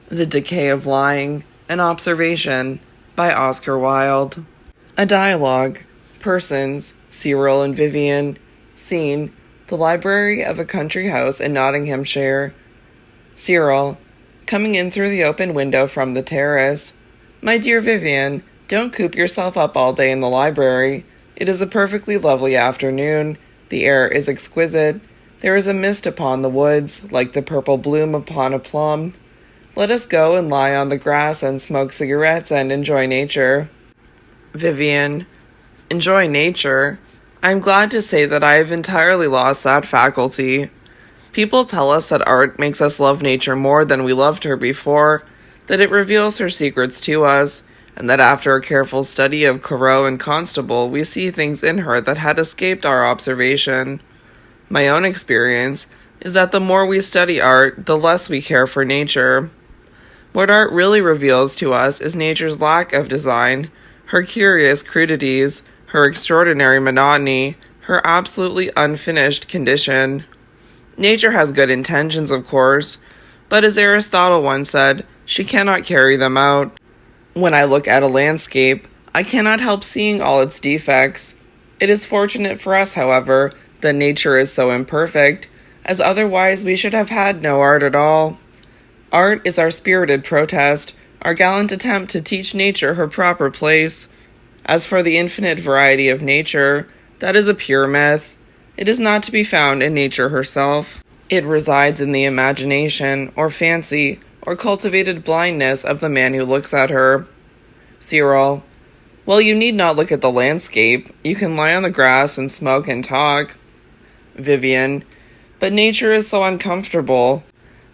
The Decay of Lying, an Observation by Oscar Wilde. A dialogue. Persons, Cyril and Vivian. Scene, the library of a country house in Nottinghamshire. Cyril, coming in through the open window from the terrace. My dear Vivian, don't coop yourself up all day in the library. It is a perfectly lovely afternoon. The air is exquisite. There is a mist upon the woods, like the purple bloom upon a plum. Let us go and lie on the grass and smoke cigarettes and enjoy nature. Vivian, enjoy nature? I am glad to say that I have entirely lost that faculty. People tell us that art makes us love nature more than we loved her before, that it reveals her secrets to us, and that after a careful study of Corot and Constable, we see things in her that had escaped our observation. My own experience is that the more we study art, the less we care for nature. What art really reveals to us is nature's lack of design, her curious crudities, her extraordinary monotony, her absolutely unfinished condition. Nature has good intentions, of course, but as Aristotle once said, she cannot carry them out. When I look at a landscape, I cannot help seeing all its defects. It is fortunate for us, however, that nature is so imperfect, as otherwise we should have had no art at all. Art is our spirited protest, our gallant attempt to teach nature her proper place. As for the infinite variety of nature, that is a pure myth. It is not to be found in nature herself. It resides in the imagination, or fancy, or cultivated blindness of the man who looks at her. Cyril, well, you need not look at the landscape. You can lie on the grass and smoke and talk. Vivian, but nature is so uncomfortable.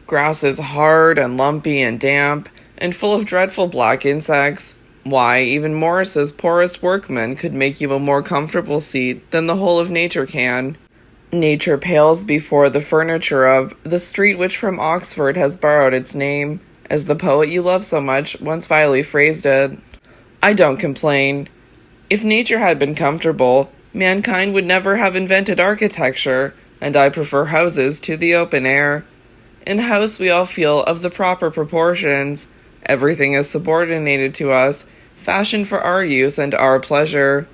Grass is hard and lumpy and damp, and full of dreadful black insects. Why, even Morris's poorest workman could make you a more comfortable seat than the whole of nature can. Nature pales before the furniture of the street which from Oxford has borrowed its name, as the poet you love so much once vilely phrased it. I don't complain. If nature had been comfortable, mankind would never have invented architecture, and I prefer houses to the open air. In a house we all feel of the proper proportions. Everything is subordinated to us, fashioned for our use and our pleasure.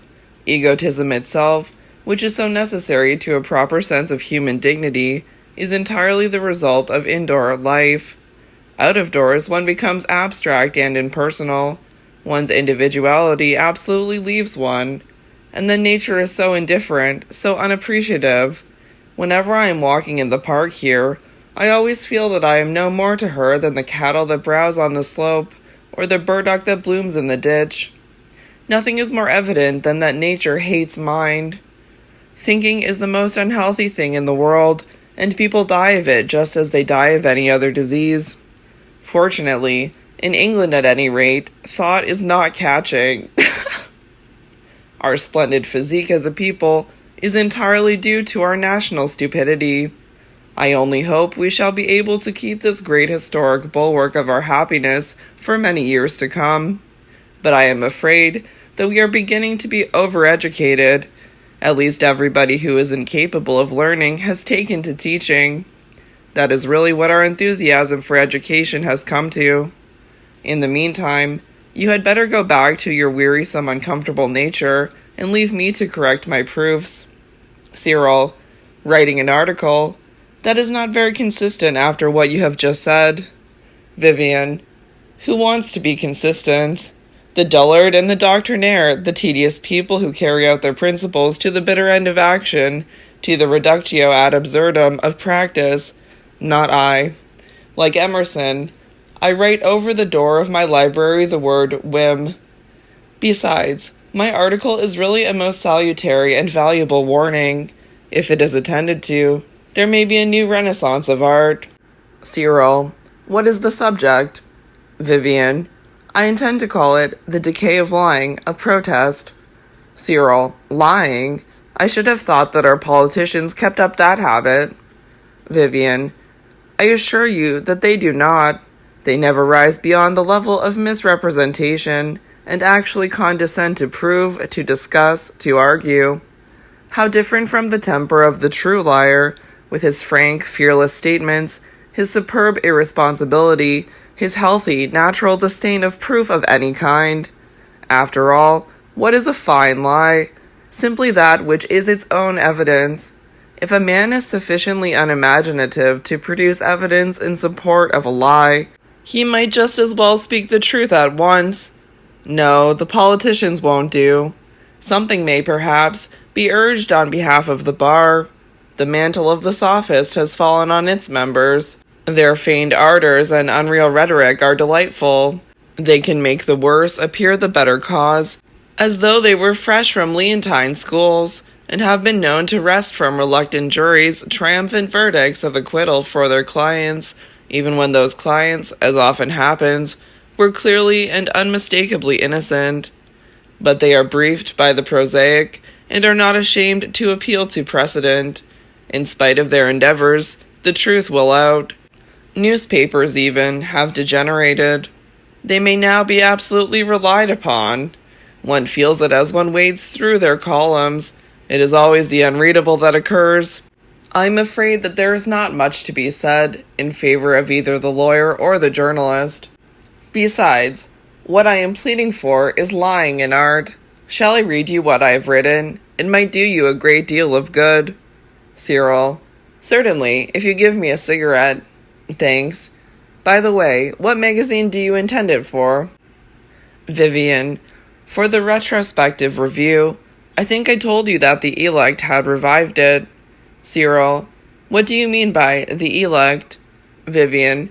Egotism itself, which is so necessary to a proper sense of human dignity, is entirely the result of indoor life. Out of doors one becomes abstract and impersonal. One's individuality absolutely leaves one. And then nature is so indifferent, so unappreciative. Whenever I am walking in the park here, I always feel that I am no more to her than the cattle that browse on the slope, or the burdock that blooms in the ditch. Nothing is more evident than that nature hates mind. Thinking is the most unhealthy thing in the world, and people die of it just as they die of any other disease. Fortunately, in England at any rate, thought is not catching. Our splendid physique as a people is entirely due to our national stupidity. I only hope we shall be able to keep this great historic bulwark of our happiness for many years to come. But I am afraid that we are beginning to be overeducated. At least everybody who is incapable of learning has taken to teaching. That is really what our enthusiasm for education has come to. In the meantime, you had better go back to your wearisome, uncomfortable nature and leave me to correct my proofs. Cyril, writing an article? That is not very consistent after what you have just said. Vivian, who wants to be consistent? The dullard and the doctrinaire, the tedious people who carry out their principles to the bitter end of action, to the reductio ad absurdum of practice. Not I. Like Emerson, I write over the door of my library the word whim. Besides, my article is really a most salutary and valuable warning. If it is attended to, there may be a new renaissance of art. Cyril, what is the subject? Vivian, I intend to call it The Decay of Lying, a Protest. Cyril, lying? I should have thought that our politicians kept up that habit. Vivian, I assure you that they do not. They never rise beyond the level of misrepresentation, and actually condescend to prove, to discuss, to argue. How different from the temper of the true liar, with his frank, fearless statements, his superb irresponsibility, his healthy, natural disdain of proof of any kind. After all, what is a fine lie? Simply that which is its own evidence. If a man is sufficiently unimaginative to produce evidence in support of a lie, he might just as well speak the truth at once. No, the politicians won't do. Something may, perhaps, be urged on behalf of the bar. The mantle of the sophist has fallen on its members. Their feigned ardors and unreal rhetoric are delightful. They can make the worse appear the better cause, as though they were fresh from Leontine schools, and have been known to wrest from reluctant juries triumphant verdicts of acquittal for their clients, even when those clients, as often happens, were clearly and unmistakably innocent. But they are briefed by the prosaic, and are not ashamed to appeal to precedent. In spite of their endeavors, the truth will out. Newspapers, even, have degenerated. They may now be absolutely relied upon. One feels it as one wades through their columns. It is always the unreadable that occurs. I am afraid that there is not much to be said in favor of either the lawyer or the journalist. Besides, what I am pleading for is lying in art. Shall I read you what I have written? It might do you a great deal of good. Cyril: certainly, if you give me a cigarette. Thanks. By the way, what magazine do you intend it for? Vivian: for the retrospective review. I think I told you that the Elect had revived it. Cyril: what do you mean by the Elect? Vivian: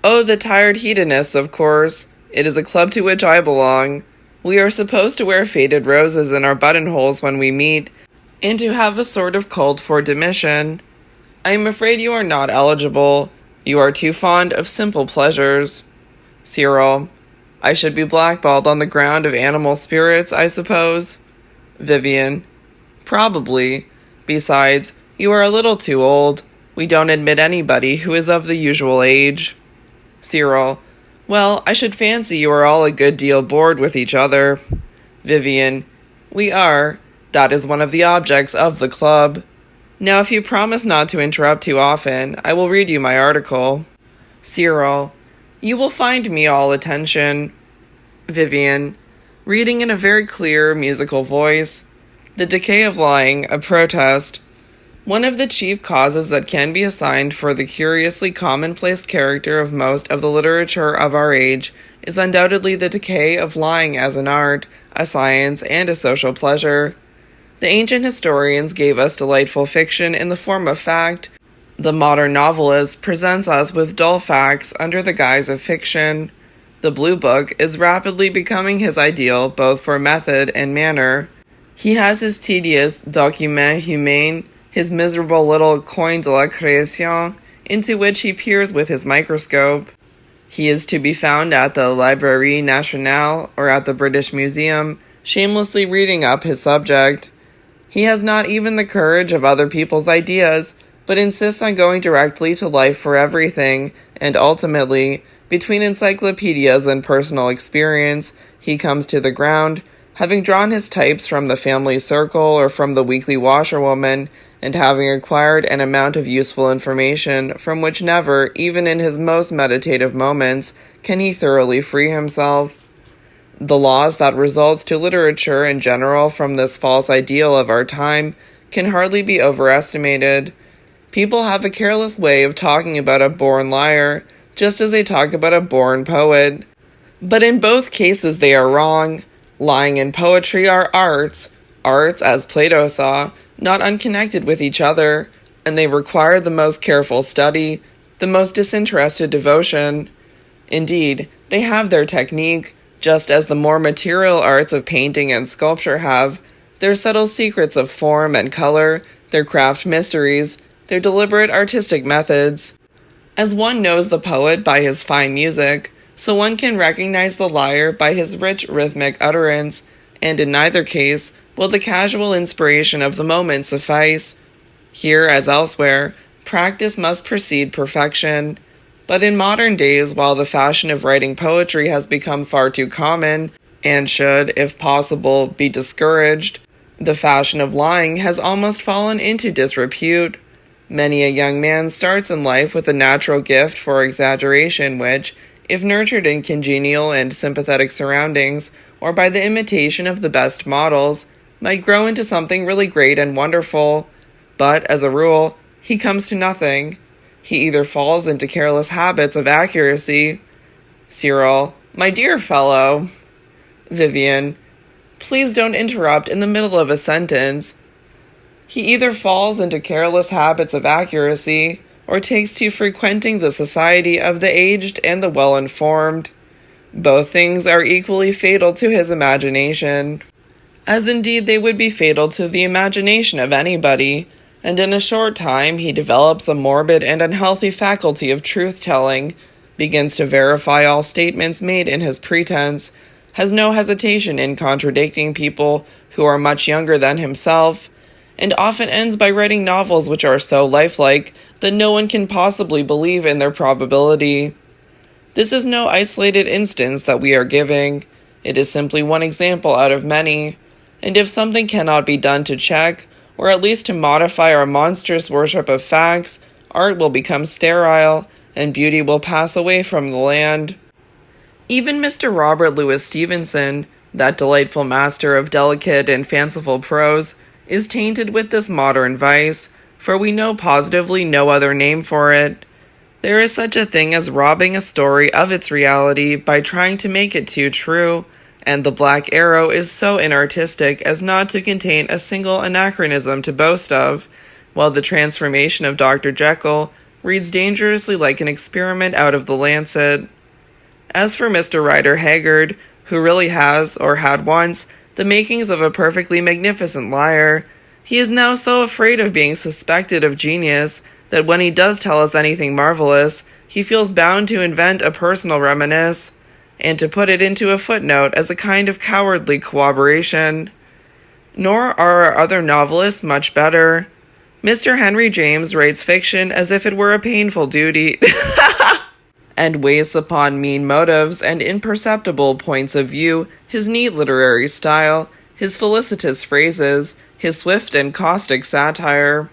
oh, the tired hedonists, of course. It is a club to which I belong. We are supposed to wear faded roses in our buttonholes when we meet, and to have a sort of cult for Domitian. I am afraid you are not eligible. You are too fond of simple pleasures. Cyril: I should be blackballed on the ground of animal spirits, I suppose. Vivian: probably. Besides, you are a little too old. We don't admit anybody who is of the usual age. Cyril: well, I should fancy you are all a good deal bored with each other. Vivian: we are. That is one of the objects of the club. Now, if you promise not to interrupt too often, I will read you my article. Cyril: you will find me all attention. Vivian, reading in a very clear, musical voice. The Decay of Lying, a Protest. One of the chief causes that can be assigned for the curiously commonplace character of most of the literature of our age is undoubtedly the decay of lying as an art, a science, and a social pleasure. The ancient historians gave us delightful fiction in the form of fact. The modern novelist presents us with dull facts under the guise of fiction. The Blue Book is rapidly becoming his ideal both for method and manner. He has his tedious document humain, his miserable little coin de la création, into which he peers with his microscope. He is to be found at the Librairie Nationale or at the British Museum, shamelessly reading up his subject. He has not even the courage of other people's ideas, but insists on going directly to life for everything, and ultimately, between encyclopedias and personal experience, he comes to the ground, having drawn his types from the family circle or from the weekly washerwoman, and having acquired an amount of useful information from which never, even in his most meditative moments, can he thoroughly free himself. The loss that results to literature in general from this false ideal of our time can hardly be overestimated. People have a careless way of talking about a born liar, just as they talk about a born poet. But in both cases they are wrong. Lying and poetry are arts, as Plato saw, not unconnected with each other, and they require the most careful study, the most disinterested devotion. Indeed, they have their technique, just as the more material arts of painting and sculpture have, their subtle secrets of form and color, their craft mysteries, their deliberate artistic methods. As one knows the poet by his fine music, so one can recognize the liar by his rich rhythmic utterance, and in neither case will the casual inspiration of the moment suffice. Here, as elsewhere, practice must precede perfection. But in modern days, while the fashion of writing poetry has become far too common, and should, if possible, be discouraged, the fashion of lying has almost fallen into disrepute. Many a young man starts in life with a natural gift for exaggeration which, if nurtured in congenial and sympathetic surroundings, or by the imitation of the best models, might grow into something really great and wonderful. But, as a rule, he comes to nothing. He either falls into careless habits of accuracy. Cyril, my dear fellow. Vivian, please don't interrupt in the middle of a sentence. He either falls into careless habits of accuracy, or takes to frequenting the society of the aged and the well-informed. Both things are equally fatal to his imagination, as indeed they would be fatal to the imagination of anybody, and in a short time he develops a morbid and unhealthy faculty of truth-telling, begins to verify all statements made in his pretense, has no hesitation in contradicting people who are much younger than himself, and often ends by writing novels which are so lifelike that no one can possibly believe in their probability. This is no isolated instance that we are giving. It is simply one example out of many, and if something cannot be done to check, or at least to modify our monstrous worship of facts, art will become sterile, and beauty will pass away from the land. Even Mr. Robert Louis Stevenson, that delightful master of delicate and fanciful prose, is tainted with this modern vice, for we know positively no other name for it. There is such a thing as robbing a story of its reality by trying to make it too true, and The Black Arrow is so inartistic as not to contain a single anachronism to boast of, while The Transformation of Dr. Jekyll reads dangerously like an experiment out of the Lancet. As for Mr. Rider Haggard, who really has, or had once, the makings of a perfectly magnificent liar, he is now so afraid of being suspected of genius that when he does tell us anything marvelous, he feels bound to invent a personal reminiscence, and to put it into a footnote as a kind of cowardly corroboration. Nor are our other novelists much better. Mr. Henry James writes fiction as if it were a painful duty, and weighs upon mean motives and imperceptible points of view his neat literary style, his felicitous phrases, his swift and caustic satire.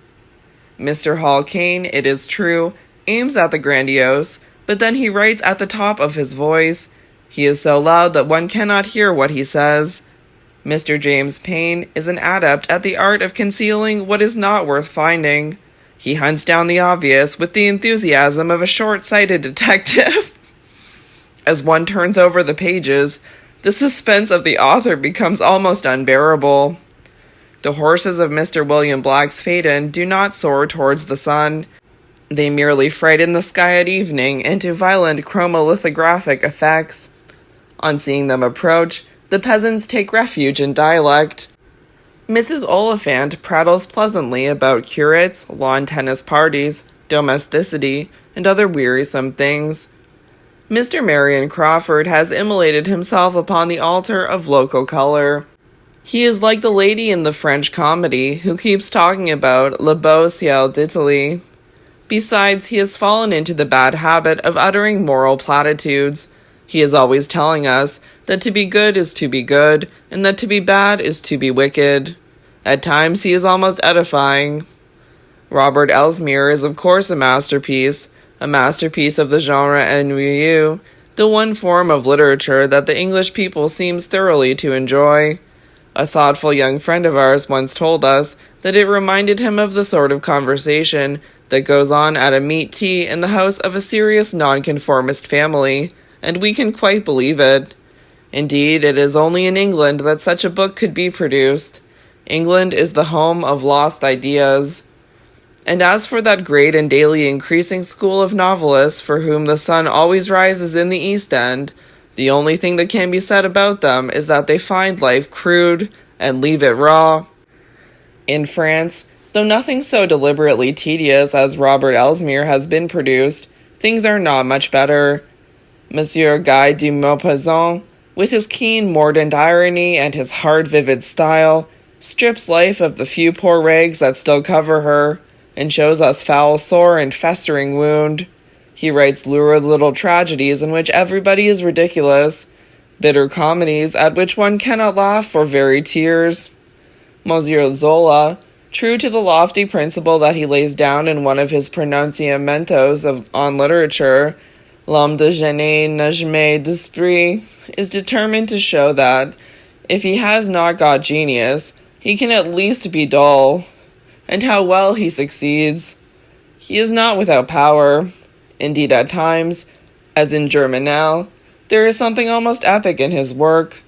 Mr. Hall Caine, it is true, aims at the grandiose, but then he writes at the top of his voice. He is so loud that one cannot hear what he says. Mr. James Payn is an adept at the art of concealing what is not worth finding. He hunts down the obvious with the enthusiasm of a short-sighted detective. As one turns over the pages, the suspense of the author becomes almost unbearable. The horses of Mr. William Black's Phaeton do not soar towards the sun. They merely frighten the sky at evening into violent chromolithographic effects. On seeing them approach, the peasants take refuge in dialect. Mrs. Oliphant prattles pleasantly about curates, lawn tennis parties, domesticity, and other wearisome things. Mr. Marion Crawford has immolated himself upon the altar of local color. He is like the lady in the French comedy who keeps talking about le beau ciel d'Italie. Besides, he has fallen into the bad habit of uttering moral platitudes. He is always telling us that to be good is to be good, and that to be bad is to be wicked. At times he is almost edifying. Robert Elsmere is of course a masterpiece of the genre ennuyeux, the one form of literature that the English people seems thoroughly to enjoy. A thoughtful young friend of ours once told us that it reminded him of the sort of conversation that goes on at a meat tea in the house of a serious nonconformist family, and we can quite believe it. Indeed, it is only in England that such a book could be produced. England is the home of lost ideas. And as for that great and daily increasing school of novelists for whom the sun always rises in the East End, the only thing that can be said about them is that they find life crude and leave it raw. In France, though nothing so deliberately tedious as Robert Elsmere has been produced, things are not much better. Monsieur Guy de Maupassant, with his keen mordant irony and his hard vivid style, strips life of the few poor rags that still cover her, and shows us foul sore and festering wound. He writes lurid little tragedies in which everybody is ridiculous, bitter comedies at which one cannot laugh for very tears. Monsieur Zola, true to the lofty principle that he lays down in one of his pronunciamentos on literature, L'homme de génie n'a jamais d'esprit is determined to show that, if he has not got genius, he can at least be dull, and how well he succeeds. He is not without power. Indeed, at times, as in Germinal, there is something almost epic in his work.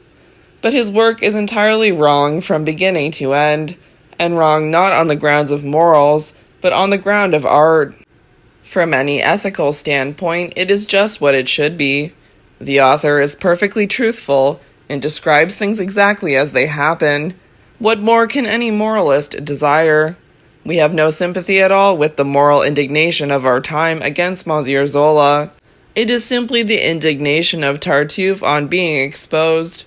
But his work is entirely wrong from beginning to end, and wrong not on the grounds of morals, but on the ground of art. From any ethical standpoint, it is just what it should be. The author is perfectly truthful and describes things exactly as they happen. What more can any moralist desire? We have no sympathy at all with the moral indignation of our time against Monsieur Zola. It is simply the indignation of Tartuffe on being exposed.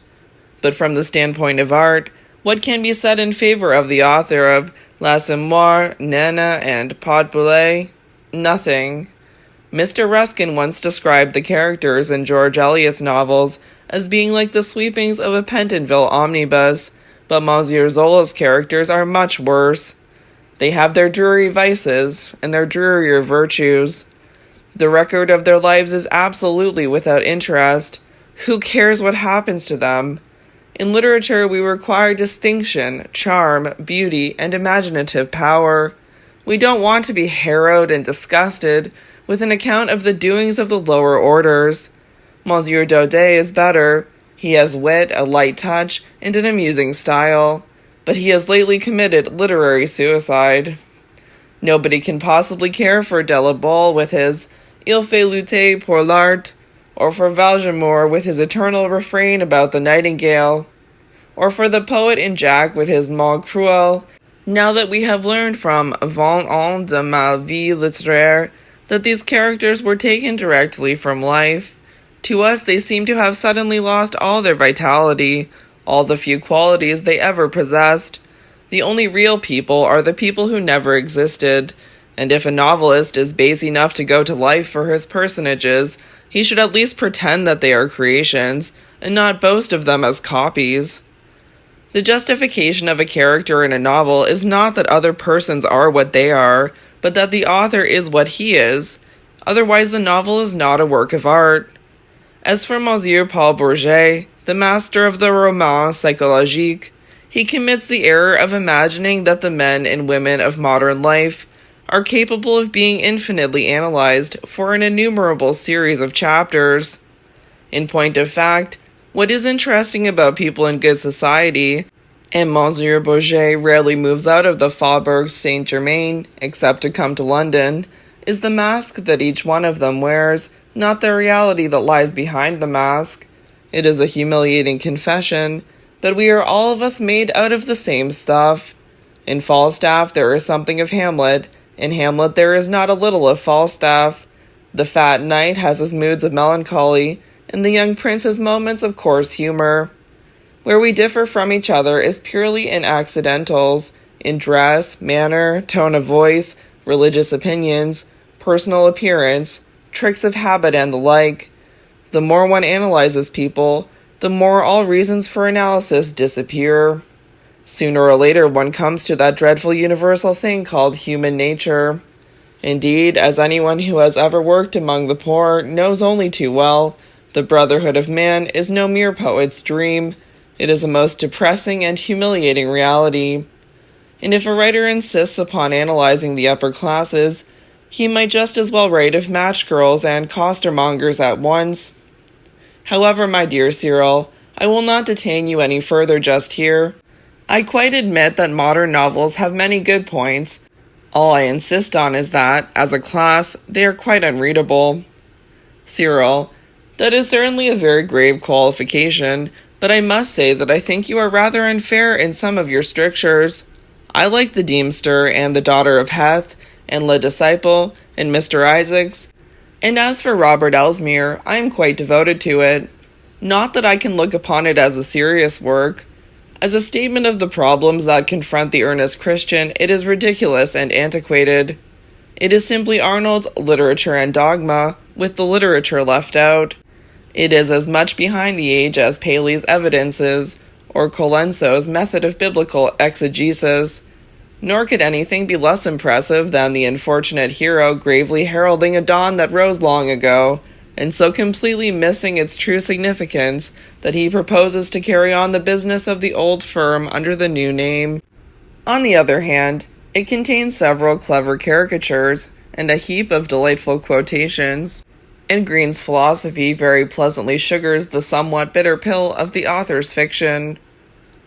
But from the standpoint of art, what can be said in favor of the author of L'Assommoir, Nana, and Pot Boulet? Nothing. Mr. Ruskin once described the characters in George Eliot's novels as being like the sweepings of a Pentonville omnibus, but Monsieur Zola's characters are much worse. They have their dreary vices and their drearier virtues. The record of their lives is absolutely without interest. Who cares what happens to them? In literature, we require distinction, charm, beauty, and imaginative power. We don't want to be harrowed and disgusted with an account of the doings of the lower orders. Monsieur Daudet is better. He has wit, a light touch, and an amusing style. But he has lately committed literary suicide. Nobody can possibly care for Delabole with his Il fait lutter pour l'art, or for Valgemour with his eternal refrain about the nightingale, or for the poet in Jack with his Mal Cruel, now that we have learned from 20 ans de ma vie littéraire that these characters were taken directly from life. To us they seem to have suddenly lost all their vitality, all the few qualities they ever possessed. The only real people are the people who never existed, and if a novelist is base enough to go to life for his personages, he should at least pretend that they are creations, and not boast of them as copies. The justification of a character in a novel is not that other persons are what they are, but that the author is what he is. Otherwise the novel is not a work of art. As for Monsieur Paul Bourget, the master of the roman psychologique, he commits the error of imagining that the men and women of modern life are capable of being infinitely analyzed for an innumerable series of chapters. In point of fact, what is interesting about people in good society, and Monsieur Bourget rarely moves out of the Faubourg Saint-Germain except to come to London, is the mask that each one of them wears, not the reality that lies behind the mask. It is a humiliating confession, but we are all of us made out of the same stuff. In Falstaff there is something of Hamlet. In Hamlet there is not a little of Falstaff. The fat knight has his moods of melancholy, and the young prince has moments of coarse humor. Where we differ from each other is purely in accidentals, in dress, manner, tone of voice, religious opinions, personal appearance, tricks of habit, and the like. The more one analyzes people, the more all reasons for analysis disappear. Sooner or later one comes to that dreadful universal thing called human nature. Indeed, as anyone who has ever worked among the poor knows only too well, the brotherhood of man is no mere poet's dream. It is a most depressing and humiliating reality. And if a writer insists upon analyzing the upper classes, he might just as well write of match girls and costermongers at once. However, my dear Cyril, I will not detain you any further just here. I quite admit that modern novels have many good points. All I insist on is that, as a class, they are quite unreadable. Cyril, that is certainly a very grave qualification, but I must say that I think you are rather unfair in some of your strictures. I like The Deemster and The Daughter of Heth, and Le Disciple, and Mr. Isaacs, and as for Robert Elsmere, I am quite devoted to it. Not that I can look upon it as a serious work. As a statement of the problems that confront the earnest Christian, it is ridiculous and antiquated. It is simply Arnold's Literature and Dogma, with the literature left out. It is as much behind the age as Paley's Evidences, or Colenso's Method of Biblical Exegesis. Nor could anything be less impressive than the unfortunate hero gravely heralding a dawn that rose long ago, and so completely missing its true significance that he proposes to carry on the business of the old firm under the new name. On the other hand, it contains several clever caricatures and a heap of delightful quotations, and Green's philosophy very pleasantly sugars the somewhat bitter pill of the author's fiction.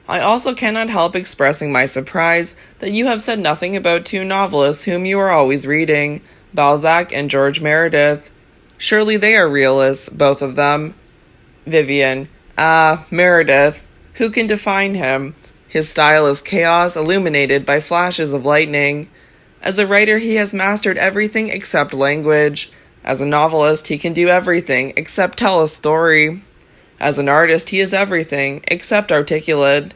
I also cannot help expressing my surprise that you have said nothing about two novelists whom you are always reading, Balzac and George Meredith. Surely they are realists, both of them. Vivian: Meredith. Who can define him? His style is chaos illuminated by flashes of lightning. As a writer, he has mastered everything except language. As a novelist, he can do everything except tell a story. As an artist, he is everything except articulate.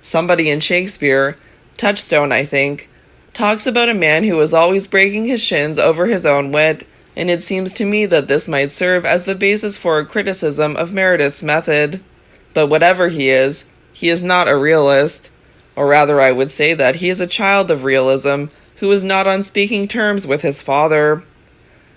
Somebody in Shakespeare, Touchstone I think, talks about a man who is always breaking his shins over his own wit, and it seems to me that this might serve as the basis for a criticism of Meredith's method. But whatever he is not a realist, or rather I would say that he is a child of realism who is not on speaking terms with his father.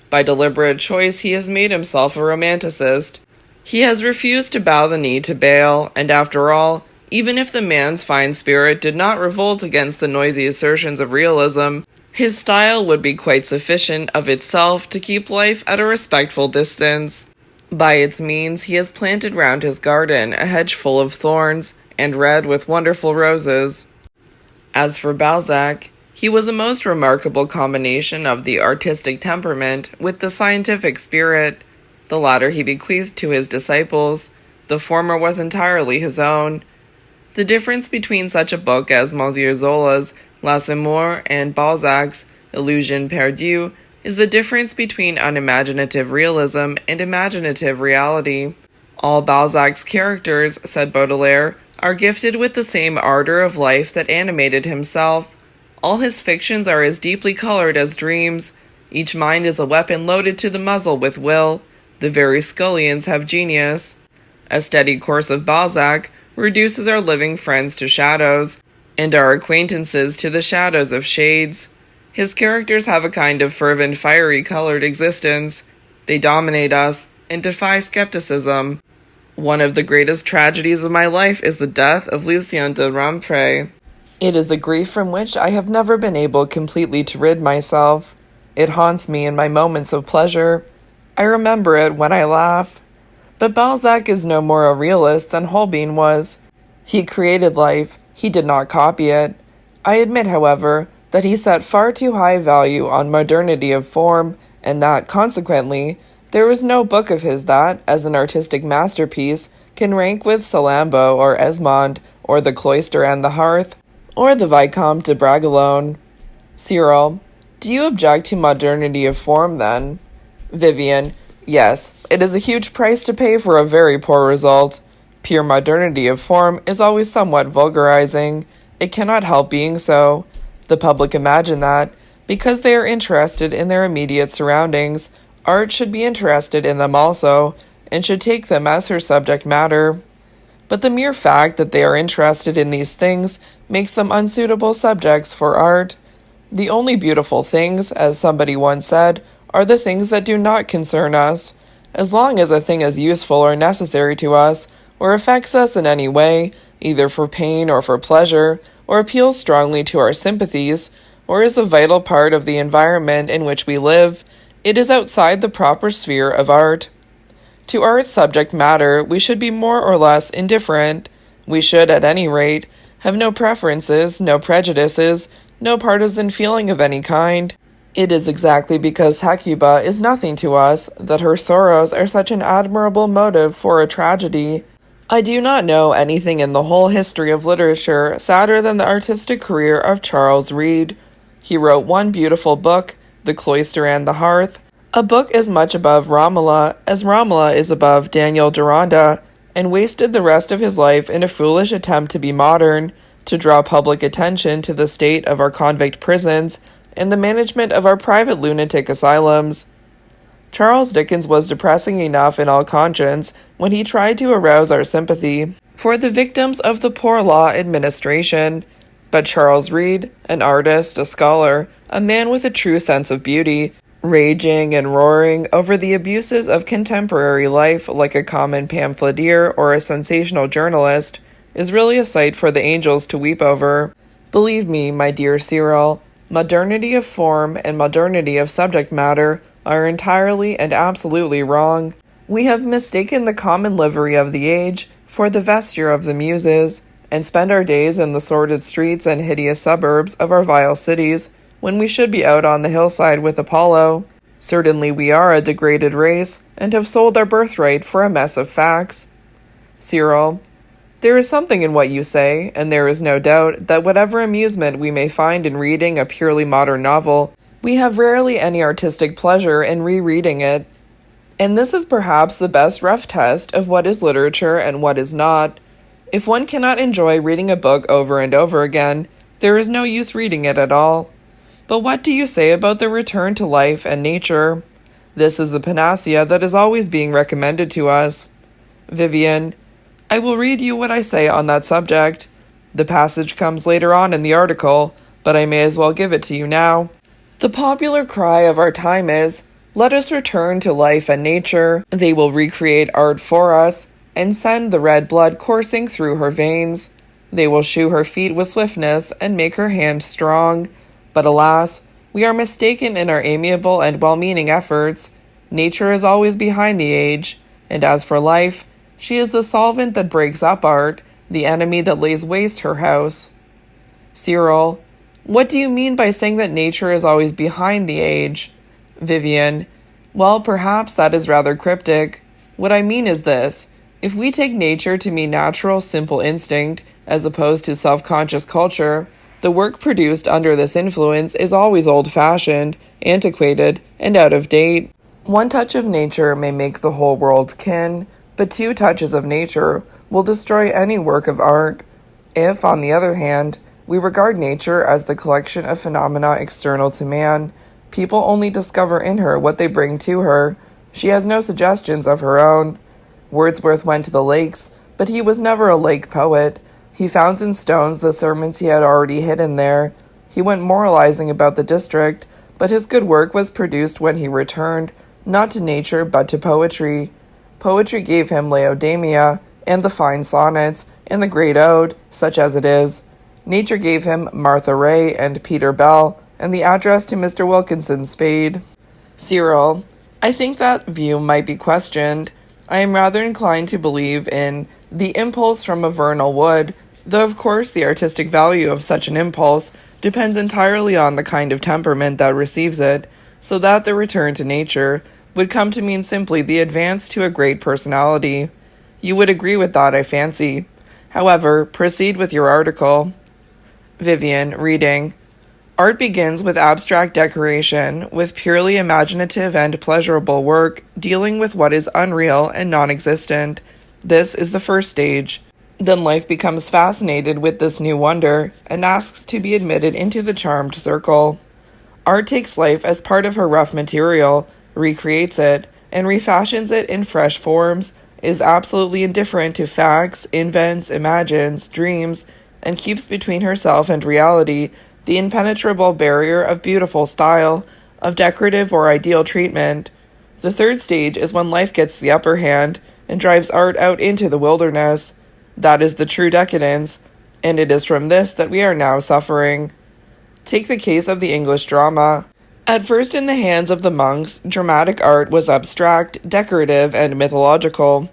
By deliberate choice, he has made himself a romanticist. He has refused to bow the knee to Baal, and after all, even if the man's fine spirit did not revolt against the noisy assertions of realism, his style would be quite sufficient of itself to keep life at a respectful distance. By its means, he has planted round his garden a hedge full of thorns, and red with wonderful roses. As for Balzac, he was a most remarkable combination of the artistic temperament with the scientific spirit. The latter he bequeathed to his disciples, the former was entirely his own. The difference between such a book as Monsieur Zola's L'As Amours and Balzac's Illusion Perdue is the difference between unimaginative realism and imaginative reality. All Balzac's characters, said Baudelaire, are gifted with the same ardor of life that animated himself. All his fictions are as deeply colored as dreams. Each mind is a weapon loaded to the muzzle with will. The very scullions have genius. A steady course of Balzac reduces our living friends to shadows, and our acquaintances to the shadows of shades. His characters have a kind of fervent, fiery colored existence. They dominate us and defy skepticism. One of the greatest tragedies of my life is the death of Lucien de Rembrandt. It is a grief from which I have never been able completely to rid myself. It haunts me in my moments of pleasure. I remember it when I laugh. But Balzac is no more a realist than Holbein was. He created life, he did not copy it. I admit, however, that he set far too high value on modernity of form, and that, consequently, there is no book of his that, as an artistic masterpiece, can rank with Salammbô or Esmond, or The Cloister and the Hearth, or the Vicomte de Bragelonne. Cyril: do you object to modernity of form, then? Vivian: yes, it is a huge price to pay for a very poor result. Pure modernity of form is always somewhat vulgarizing. It cannot help being so. The public imagine that, because they are interested in their immediate surroundings, art should be interested in them also, and should take them as her subject matter. But the mere fact that they are interested in these things makes them unsuitable subjects for art. The only beautiful things, as somebody once said, are the things that do not concern us. As long as a thing is useful or necessary to us, or affects us in any way, either for pain or for pleasure, or appeals strongly to our sympathies, or is a vital part of the environment in which we live, it is outside the proper sphere of art. To art's subject matter we should be more or less indifferent. We should, at any rate, have no preferences, no prejudices, no partisan feeling of any kind. It is exactly because Hecuba is nothing to us that her sorrows are such an admirable motive for a tragedy. I do not know anything in the whole history of literature sadder than the artistic career of Charles Reade. He wrote one beautiful book, The Cloister and the Hearth, a book as much above Romola as Romola is above Daniel Deronda, and wasted the rest of his life in a foolish attempt to be modern, to draw public attention to the state of our convict prisons and the management of our private lunatic asylums. Charles Dickens was depressing enough in all conscience when he tried to arouse our sympathy for the victims of the poor law administration. But Charles Reade, an artist, a scholar, a man with a true sense of beauty, raging and roaring over the abuses of contemporary life like a common pamphleteer or a sensational journalist, is really a sight for the angels to weep over. Believe me, my dear Cyril, modernity of form and modernity of subject matter are entirely and absolutely wrong. We have mistaken the common livery of the age for the vesture of the muses, and spend our days in the sordid streets and hideous suburbs of our vile cities, when we should be out on the hillside with Apollo. Certainly we are a degraded race, and have sold our birthright for a mess of facts. Cyril, there is something in what you say, and there is no doubt that whatever amusement we may find in reading a purely modern novel, we have rarely any artistic pleasure in rereading it. And this is perhaps the best rough test of what is literature and what is not. If one cannot enjoy reading a book over and over again, there is no use reading it at all. But what do you say about the return to life and nature? This is the panacea that is always being recommended to us. Vivian, I will read you what I say on that subject. The passage comes later on in the article, but I may as well give it to you now. The popular cry of our time is, let us return to life and nature. They will recreate art for us, and send the red blood coursing through her veins. They will shoe her feet with swiftness, and make her hands strong. But alas, we are mistaken in our amiable and well-meaning efforts. Nature is always behind the age, and as for life, she is the solvent that breaks up art, the enemy that lays waste her house. Cyril, what do you mean by saying that nature is always behind the age? Vivian, well, perhaps that is rather cryptic. What I mean is this. If we take nature to mean natural, simple instinct, as opposed to self-conscious culture, the work produced under this influence is always old-fashioned, antiquated, and out of date. One touch of nature may make the whole world kin, but 2 touches of nature will destroy any work of art. If, on the other hand, we regard nature as the collection of phenomena external to man, people only discover in her what they bring to her. She has no suggestions of her own. Wordsworth went to the lakes, but he was never a lake poet. He found in stones the sermons he had already hidden there. He went moralizing about the district, but his good work was produced when he returned, not to nature but to poetry. Poetry gave him Laodamia, and the fine sonnets, and the great ode, such as it is. Nature gave him Martha Ray and Peter Bell, and the address to Mr. Wilkinson Spade. Cyril, I think that view might be questioned. I am rather inclined to believe in the impulse from a vernal wood, though of course the artistic value of such an impulse depends entirely on the kind of temperament that receives it, so that the return to nature would come to mean simply the advance to a great personality. You would agree with that, I fancy. However, proceed with your article. Vivian, reading. Art begins with abstract decoration, with purely imaginative and pleasurable work, dealing with what is unreal and non-existent. This is the first stage. Then life becomes fascinated with this new wonder, and asks to be admitted into the charmed circle. Art takes life as part of her rough material, recreates it, and refashions it in fresh forms, is absolutely indifferent to facts, invents, imagines, dreams, and keeps between herself and reality the impenetrable barrier of beautiful style, of decorative or ideal treatment. The third stage is when life gets the upper hand and drives art out into the wilderness. That is the true decadence, and it is from this that we are now suffering. Take the case of the English drama. At first in the hands of the monks, dramatic art was abstract, decorative, and mythological.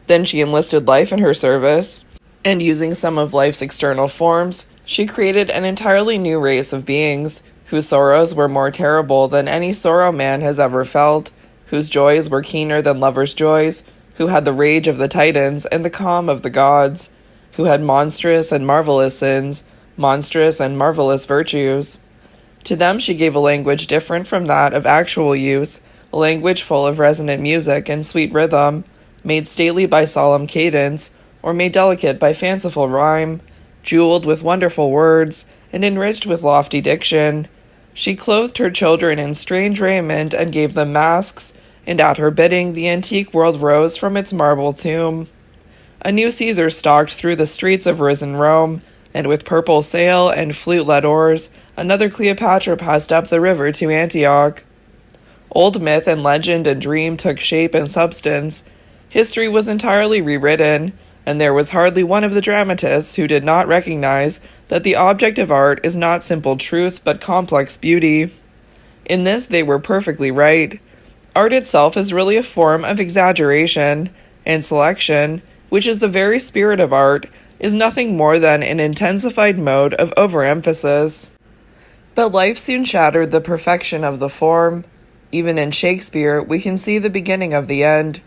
Then she enlisted life in her service, and using some of life's external forms, she created an entirely new race of beings, whose sorrows were more terrible than any sorrow man has ever felt, whose joys were keener than lovers' joys, who had the rage of the Titans and the calm of the gods, who had monstrous and marvelous sins, monstrous and marvelous virtues. To them she gave a language different from that of actual use, a language full of resonant music and sweet rhythm, made stately by solemn cadence, or made delicate by fanciful rhyme, jeweled with wonderful words, and enriched with lofty diction. She clothed her children in strange raiment and gave them masks, and at her bidding the antique world rose from its marble tomb. A new Caesar stalked through the streets of risen Rome, and with purple sail and flute-led oars, another Cleopatra passed up the river to Antioch. Old myth and legend and dream took shape and substance. History was entirely rewritten, and there was hardly one of the dramatists who did not recognize that the object of art is not simple truth but complex beauty. In this they were perfectly right. Art itself is really a form of exaggeration, and selection, which is the very spirit of art, is nothing more than an intensified mode of overemphasis. But life soon shattered the perfection of the form. Even in Shakespeare, we can see the beginning of the end.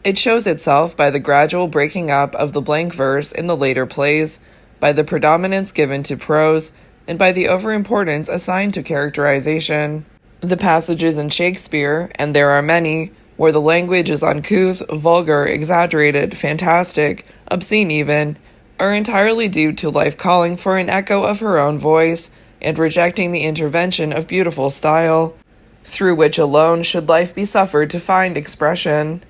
It shows itself by the gradual breaking up of the blank verse in the later plays, by the predominance given to prose, and by the overimportance assigned to characterization. The passages in Shakespeare, and there are many, where the language is uncouth, vulgar, exaggerated, fantastic, obscene even, are entirely due to life calling for an echo of her own voice, and rejecting the intervention of beautiful style, through which alone should life be suffered to find expression.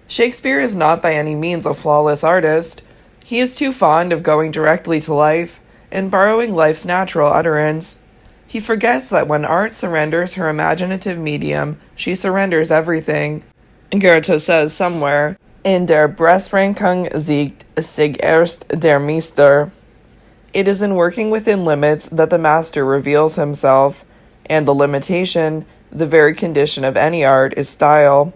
Shakespeare is not by any means a flawless artist. He is too fond of going directly to life, and borrowing life's natural utterance. He forgets that when art surrenders her imaginative medium, she surrenders everything. Goethe says somewhere, "In der Beschränkung siegt sich erst der Meister." It is in working within limits that the master reveals himself, and the limitation, the very condition of any art, is style.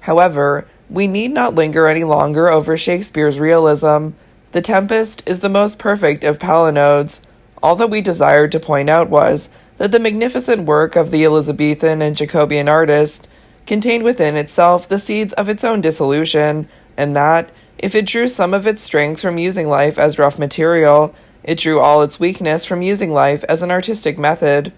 However, we need not linger any longer over Shakespeare's realism. The Tempest is the most perfect of palinodes. All that we desired to point out was that the magnificent work of the Elizabethan and Jacobean artist contained within itself the seeds of its own dissolution, and that, if it drew some of its strength from using life as rough material, it drew all its weakness from using life as an artistic method.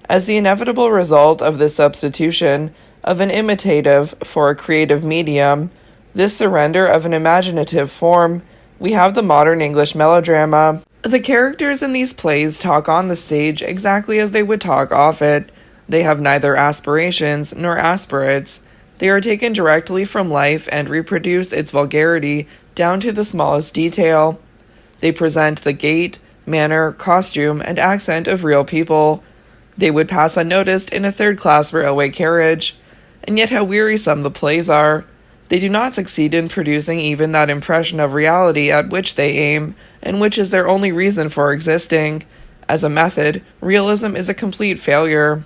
As the inevitable result of this substitution of an imitative for a creative medium, this surrender of an imaginative form, we have the modern English melodrama. The characters in these plays talk on the stage exactly as they would talk off it. They have neither aspirations nor aspirates. They are taken directly from life and reproduce its vulgarity down to the smallest detail. They present the gait, manner, costume, and accent of real people. They would pass unnoticed in a third-class railway carriage. And yet how wearisome the plays are. They do not succeed in producing even that impression of reality at which they aim, and which is their only reason for existing. As a method, realism is a complete failure.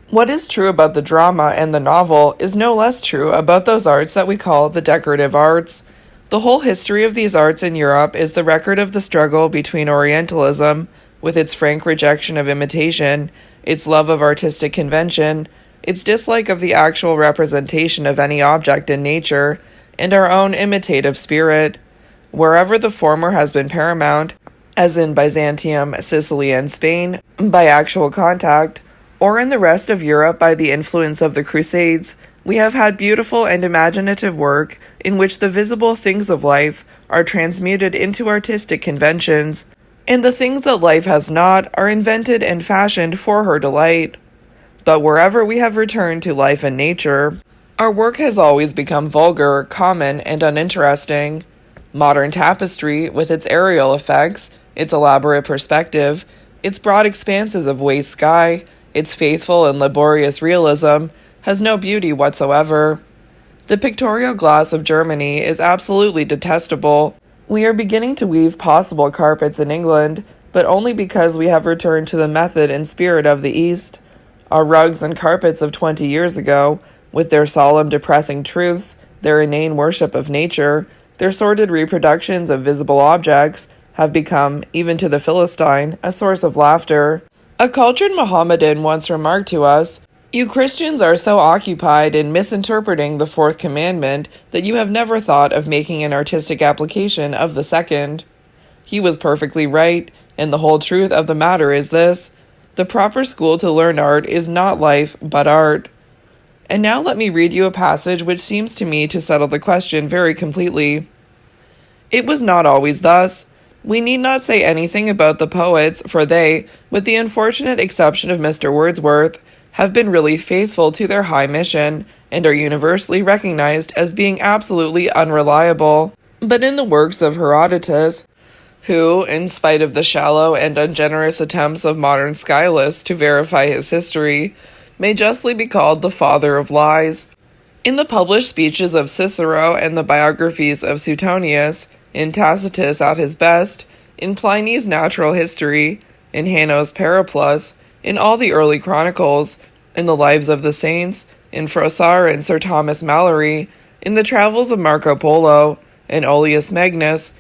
What is true about the drama and the novel is no less true about those arts that we call the decorative arts. The whole history of these arts in Europe is the record of the struggle between Orientalism, with its frank rejection of imitation, its love of artistic convention, its dislike of the actual representation of any object in nature, and our own imitative spirit. Wherever the former has been paramount, as in Byzantium, Sicily, and Spain, by actual contact, or in the rest of Europe by the influence of the Crusades, we have had beautiful and imaginative work in which the visible things of life are transmuted into artistic conventions, and the things that life has not are invented and fashioned for her delight. But wherever we have returned to life and nature, our work has always become vulgar, common, and uninteresting. Modern tapestry, with its aerial effects, its elaborate perspective, its broad expanses of waste sky, its faithful and laborious realism, has no beauty whatsoever. The pictorial glass of Germany is absolutely detestable. We are beginning to weave possible carpets in England, but only because we have returned to the method and spirit of the East. Our rugs and carpets of 20 years ago, with their solemn depressing truths, their inane worship of nature, their sordid reproductions of visible objects, have become, even to the Philistine, a source of laughter. A cultured Mohammedan once remarked to us, "You Christians are so occupied in misinterpreting the fourth commandment that you have never thought of making an artistic application of the second." He was perfectly right, and the whole truth of the matter is this: the proper school to learn art is not life, but art. And now let me read you a passage which seems to me to settle the question very completely. It was not always thus. We need not say anything about the poets, for they, with the unfortunate exception of Mr. Wordsworth, have been really faithful to their high mission, and are universally recognized as being absolutely unreliable. But in the works of Herodotus, who, in spite of the shallow and ungenerous attempts of modern skylists to verify his history, may justly be called the father of lies. In the published speeches of Cicero and the biographies of Suetonius, in Tacitus at his best, in Pliny's Natural History, in Hanno's Periplus, in all the early chronicles, in the Lives of the Saints, in Froissart and Sir Thomas Malory, in the Travels of Marco Polo, in Oleus Magnus,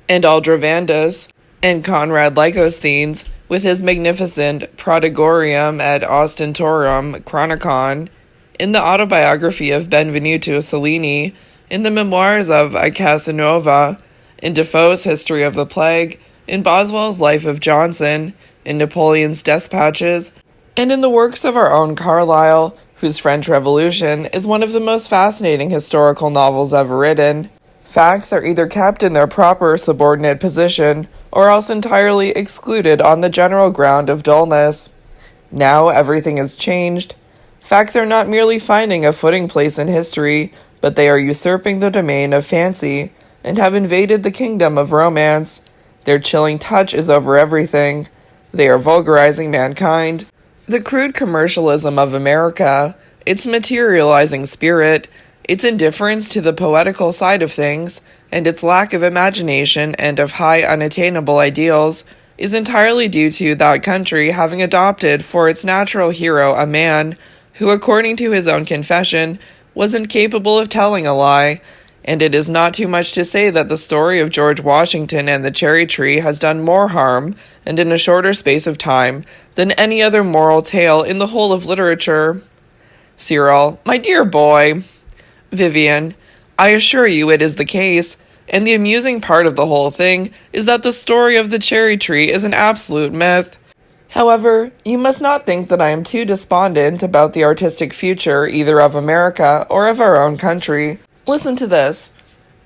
and Aldrovandus, and Conrad Lycosthenes, with his magnificent Prodigorium et Ostentorum Chronicon, in the autobiography of Benvenuto Cellini, in the memoirs of Casanova, in Defoe's History of the Plague, in Boswell's Life of Johnson, in Napoleon's Despatches, and in the works of our own Carlyle, whose French Revolution is one of the most fascinating historical novels ever written. Facts are either kept in their proper subordinate position, or else entirely excluded on the general ground of dullness. Now everything is changed. Facts are not merely finding a footing place in history, but they are usurping the domain of fancy, and have invaded the kingdom of romance. Their chilling touch is over everything. They are vulgarizing mankind. The crude commercialism of America, its materializing spirit, its indifference to the poetical side of things, and its lack of imagination and of high unattainable ideals, is entirely due to that country having adopted for its natural hero a man who, according to his own confession, was incapable of telling a lie, and it is not too much to say that the story of George Washington and the cherry tree has done more harm, and in a shorter space of time, than any other moral tale in the whole of literature. Cyril, my dear boy. Vivian, I assure you it is the case, and the amusing part of the whole thing is that the story of the cherry tree is an absolute myth. However, you must not think that I am too despondent about the artistic future either of America or of our own country. Listen to this.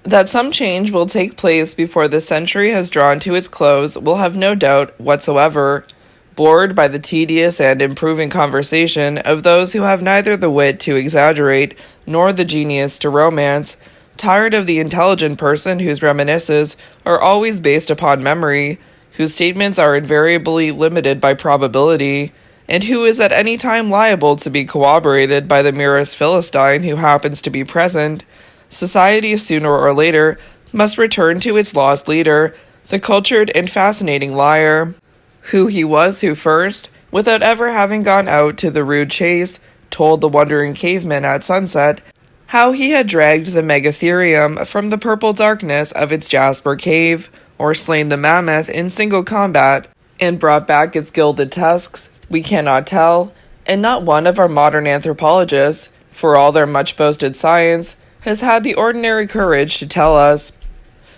That some change will take place before the century has drawn to its close will have no doubt whatsoever. Bored by the tedious and improving conversation of those who have neither the wit to exaggerate nor the genius to romance, tired of the intelligent person whose reminiscences are always based upon memory, whose statements are invariably limited by probability, and who is at any time liable to be corroborated by the merest Philistine who happens to be present, society sooner or later must return to its lost leader, the cultured and fascinating liar. Who he was who first, without ever having gone out to the rude chase, told the wondering caveman at sunset how he had dragged the megatherium from the purple darkness of its jasper cave, or slain the mammoth in single combat, and brought back its gilded tusks, we cannot tell, and not one of our modern anthropologists, for all their much-boasted science, has had the ordinary courage to tell us.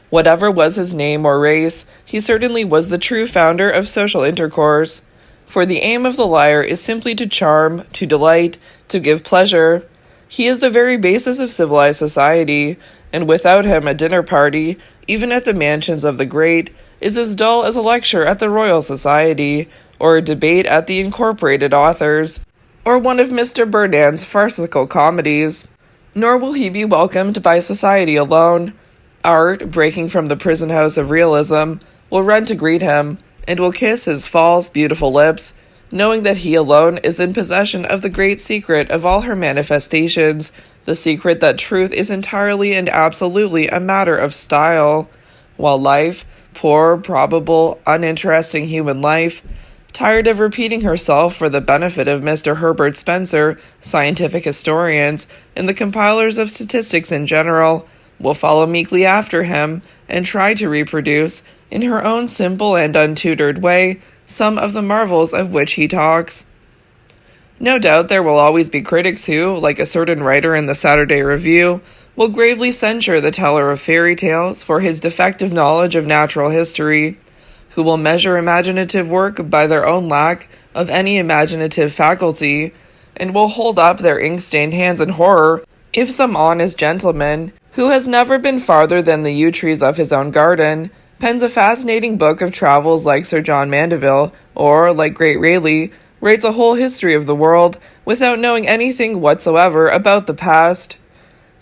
Whatever was his name or race, he certainly was the true founder of social intercourse. For the aim of the liar is simply to charm, to delight, to give pleasure. He is the very basis of civilized society, and without him a dinner party, even at the mansions of the great, is as dull as a lecture at the Royal Society, or a debate at the Incorporated Authors, or one of Mr. Burnand's farcical comedies. Nor will he be welcomed by society alone. Art, breaking from the prison house of realism, will run to greet him, and will kiss his false, beautiful lips, knowing that he alone is in possession of the great secret of all her manifestations, the secret that truth is entirely and absolutely a matter of style, while life, poor, probable, uninteresting human life, tired of repeating herself for the benefit of Mr. Herbert Spencer, scientific historians, and the compilers of statistics in general, will follow meekly after him and try to reproduce, in her own simple and untutored way, some of the marvels of which he talks. No doubt there will always be critics who, like a certain writer in the Saturday Review, will gravely censure the teller of fairy tales for his defective knowledge of natural history, who will measure imaginative work by their own lack of any imaginative faculty, and will hold up their ink-stained hands in horror if some honest gentleman, who has never been farther than the yew trees of his own garden, pens a fascinating book of travels like Sir John Mandeville, or, like Great Rayleigh, writes a whole history of the world without knowing anything whatsoever about the past.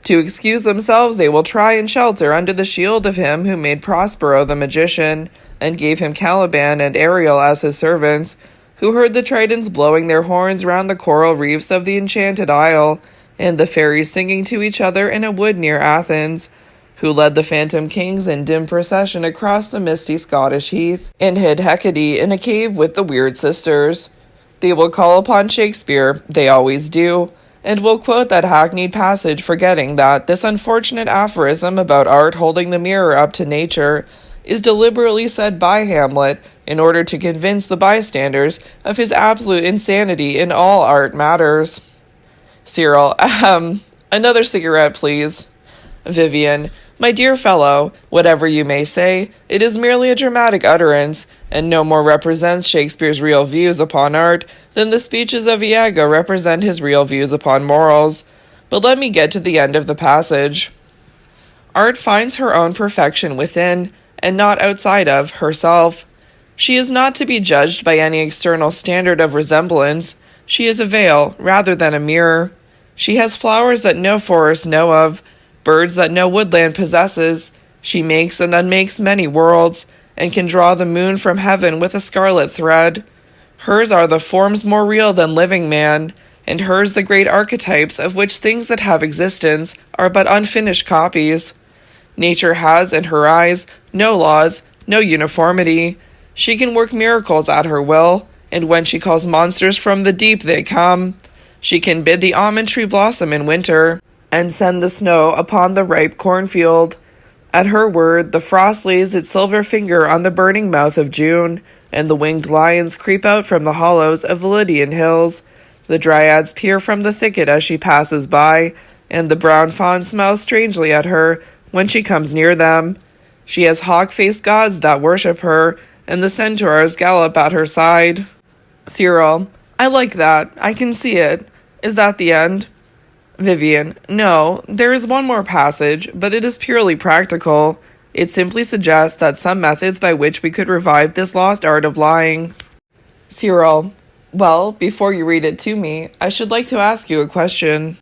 To excuse themselves, they will try and shelter under the shield of him who made Prospero the magician, and gave him Caliban and Ariel as his servants, who heard the tritons blowing their horns round the coral reefs of the enchanted isle, and the fairies singing to each other in a wood near Athens, who led the phantom kings in dim procession across the misty Scottish heath, and hid Hecate in a cave with the weird sisters. They will call upon Shakespeare, they always do, and will quote that hackneyed passage, forgetting that this unfortunate aphorism about art holding the mirror up to nature is deliberately said by Hamlet in order to convince the bystanders of his absolute insanity in all art matters. Cyril, another cigarette, please. Vivian, my dear fellow, whatever you may say, it is merely a dramatic utterance, and no more represents Shakespeare's real views upon art than the speeches of Iago represent his real views upon morals. But let me get to the end of the passage. Art finds her own perfection within, and not outside of, herself. She is not to be judged by any external standard of resemblance. She is a veil, rather than a mirror. She has flowers that no forests know of, birds that no woodland possesses. She makes and unmakes many worlds, and can draw the moon from heaven with a scarlet thread. Hers are the forms more real than living man, and hers the great archetypes of which things that have existence are but unfinished copies. Nature has, in her eyes, no laws, no uniformity. She can work miracles at her will, and when she calls monsters from the deep, they come. She can bid the almond tree blossom in winter, and send the snow upon the ripe cornfield. At her word, the frost lays its silver finger on the burning mouth of June, and the winged lions creep out from the hollows of the Lydian hills. The dryads peer from the thicket as she passes by, and the brown fawn smiles strangely at her when she comes near them. She has hawk-faced gods that worship her, and the centaurs gallop at her side. Cyril, I like that. I can see it. Is that the end? Vivian, no, there is one more passage, but it is purely practical. It simply suggests that some methods by which we could revive this lost art of lying. Cyril, well, before you read it to me, I should like to ask you a question.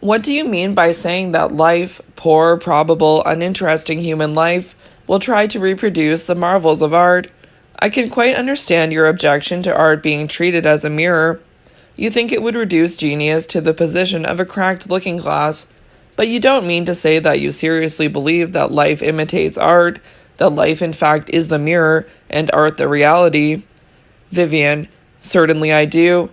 What do you mean by saying that life, poor, probable, uninteresting human life, will try to reproduce the marvels of art? I can quite understand your objection to art being treated as a mirror. You think it would reduce genius to the position of a cracked looking-glass, but you don't mean to say that you seriously believe that life imitates art, that life in fact is the mirror, and art the reality. Vivian, certainly I do.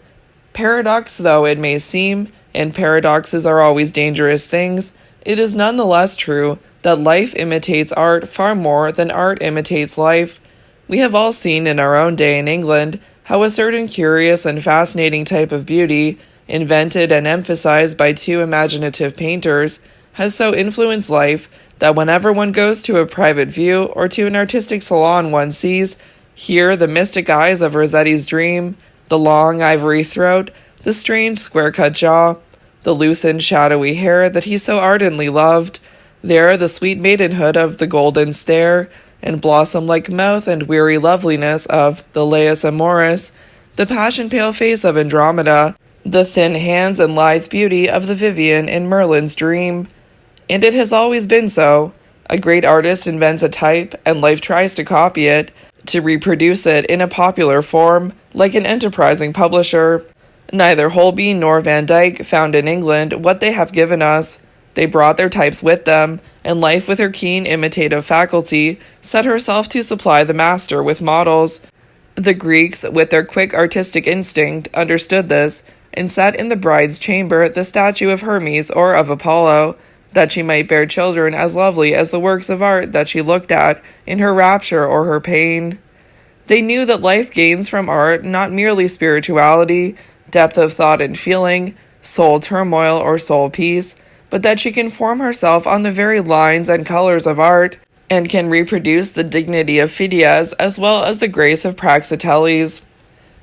Paradox though it may seem, and paradoxes are always dangerous things, it is nonetheless true that life imitates art far more than art imitates life. We have all seen in our own day in England how a certain curious and fascinating type of beauty, invented and emphasized by two imaginative painters, has so influenced life that whenever one goes to a private view or to an artistic salon, one sees here the mystic eyes of Rossetti's dream, the long ivory throat, the strange square-cut jaw, the loosened shadowy hair that he so ardently loved, there the sweet maidenhood of the golden stare, and blossom-like mouth and weary loveliness of the Lais Amoris, the passion-pale face of Andromeda, the thin hands and lithe beauty of the Vivian in Merlin's dream. And it has always been so. A great artist invents a type, and life tries to copy it, to reproduce it in a popular form, like an enterprising publisher. Neither Holbein nor Van Dyck found in England what they have given us. They brought their types with them, and life with her keen imitative faculty set herself to supply the master with models. The Greeks, with their quick artistic instinct, understood this, and set in the bride's chamber the statue of Hermes or of Apollo, that she might bear children as lovely as the works of art that she looked at in her rapture or her pain. They knew that life gains from art not merely spirituality, depth of thought and feeling, soul turmoil or soul peace, but that she can form herself on the very lines and colors of art, and can reproduce the dignity of Phidias as well as the grace of Praxiteles.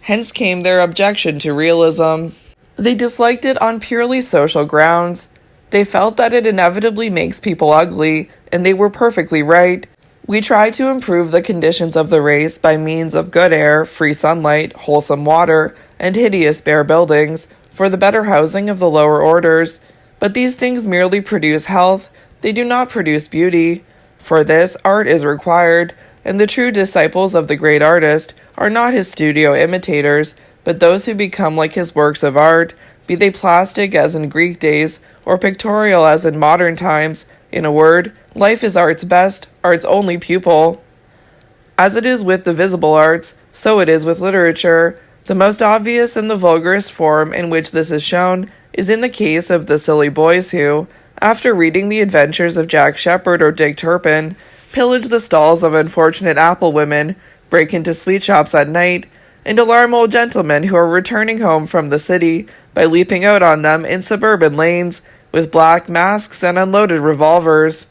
Hence came their objection to realism. They disliked it on purely social grounds. They felt that it inevitably makes people ugly, and they were perfectly right. We try to improve the conditions of the race by means of good air, free sunlight, wholesome water, and hideous bare buildings, for the better housing of the lower orders. But these things merely produce health, they do not produce beauty. For this, art is required, and the true disciples of the great artist are not his studio imitators, but those who become like his works of art, be they plastic as in Greek days, or pictorial as in modern times. In a word, life is art's best, art's only pupil. As it is with the visible arts, so it is with literature. The most obvious and the vulgarest form in which this is shown is in the case of the silly boys who, after reading the adventures of Jack Sheppard or Dick Turpin, pillage the stalls of unfortunate apple women, break into sweet shops at night, and alarm old gentlemen who are returning home from the city by leaping out on them in suburban lanes with black masks and unloaded revolvers.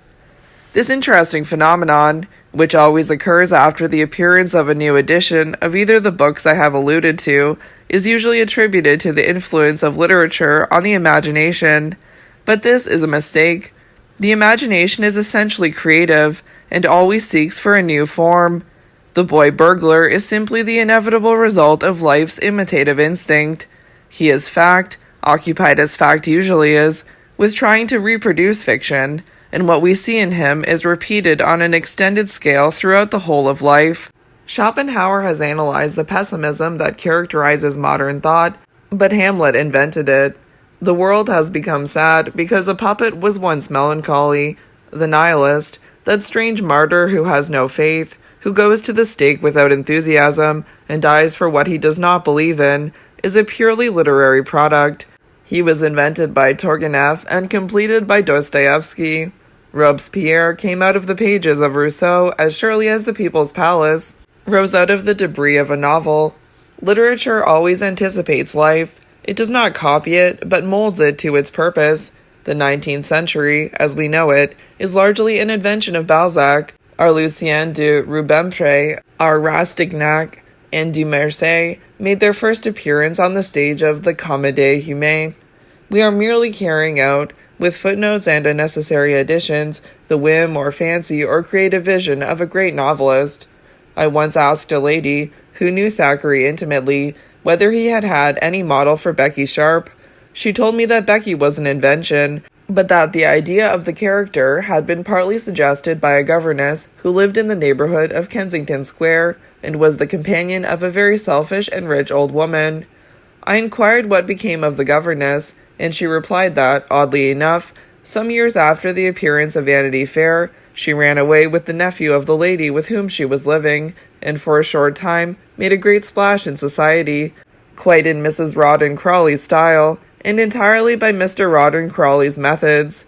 This interesting phenomenon, which always occurs after the appearance of a new edition of either the books I have alluded to, is usually attributed to the influence of literature on the imagination. But this is a mistake. The imagination is essentially creative and always seeks for a new form. The boy burglar is simply the inevitable result of life's imitative instinct. He is fact, occupied as fact usually is, with trying to reproduce fiction, and what we see in him is repeated on an extended scale throughout the whole of life. Schopenhauer has analyzed the pessimism that characterizes modern thought, but Hamlet invented it. The world has become sad because a puppet was once melancholy. The nihilist, that strange martyr who has no faith, who goes to the stake without enthusiasm and dies for what he does not believe in, is a purely literary product. He was invented by Turgenev and completed by Dostoevsky. Robespierre came out of the pages of Rousseau as surely as the People's Palace rose out of the debris of a novel. Literature always anticipates life. It does not copy it, but molds it to its purpose. The 19th century, as we know it, is largely an invention of Balzac. Our Lucien de Rubempre, our Rastignac, and de Marsay made their first appearance on the stage of the Comédie Humaine. We are merely carrying out, with footnotes and unnecessary additions, the whim or fancy or creative vision of a great novelist. I once asked a lady, who knew Thackeray intimately, whether he had had any model for Becky Sharp. She told me that Becky was an invention, but that the idea of the character had been partly suggested by a governess who lived in the neighborhood of Kensington Square and was the companion of a very selfish and rich old woman. I inquired what became of the governess, and she replied that, oddly enough, some years after the appearance of Vanity Fair, she ran away with the nephew of the lady with whom she was living, and for a short time made a great splash in society, quite in Mrs. Rawdon Crawley's style, and entirely by Mr. Rawdon Crawley's methods.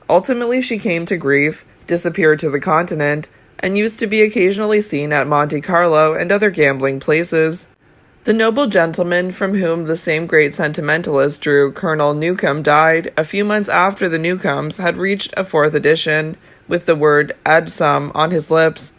Ultimately she came to grief, disappeared to the continent, and used to be occasionally seen at Monte Carlo and other gambling places. The noble gentleman from whom the same great sentimentalist drew Colonel Newcome died a few months after the Newcomes had reached a fourth edition, with the word "adsum" on his lips.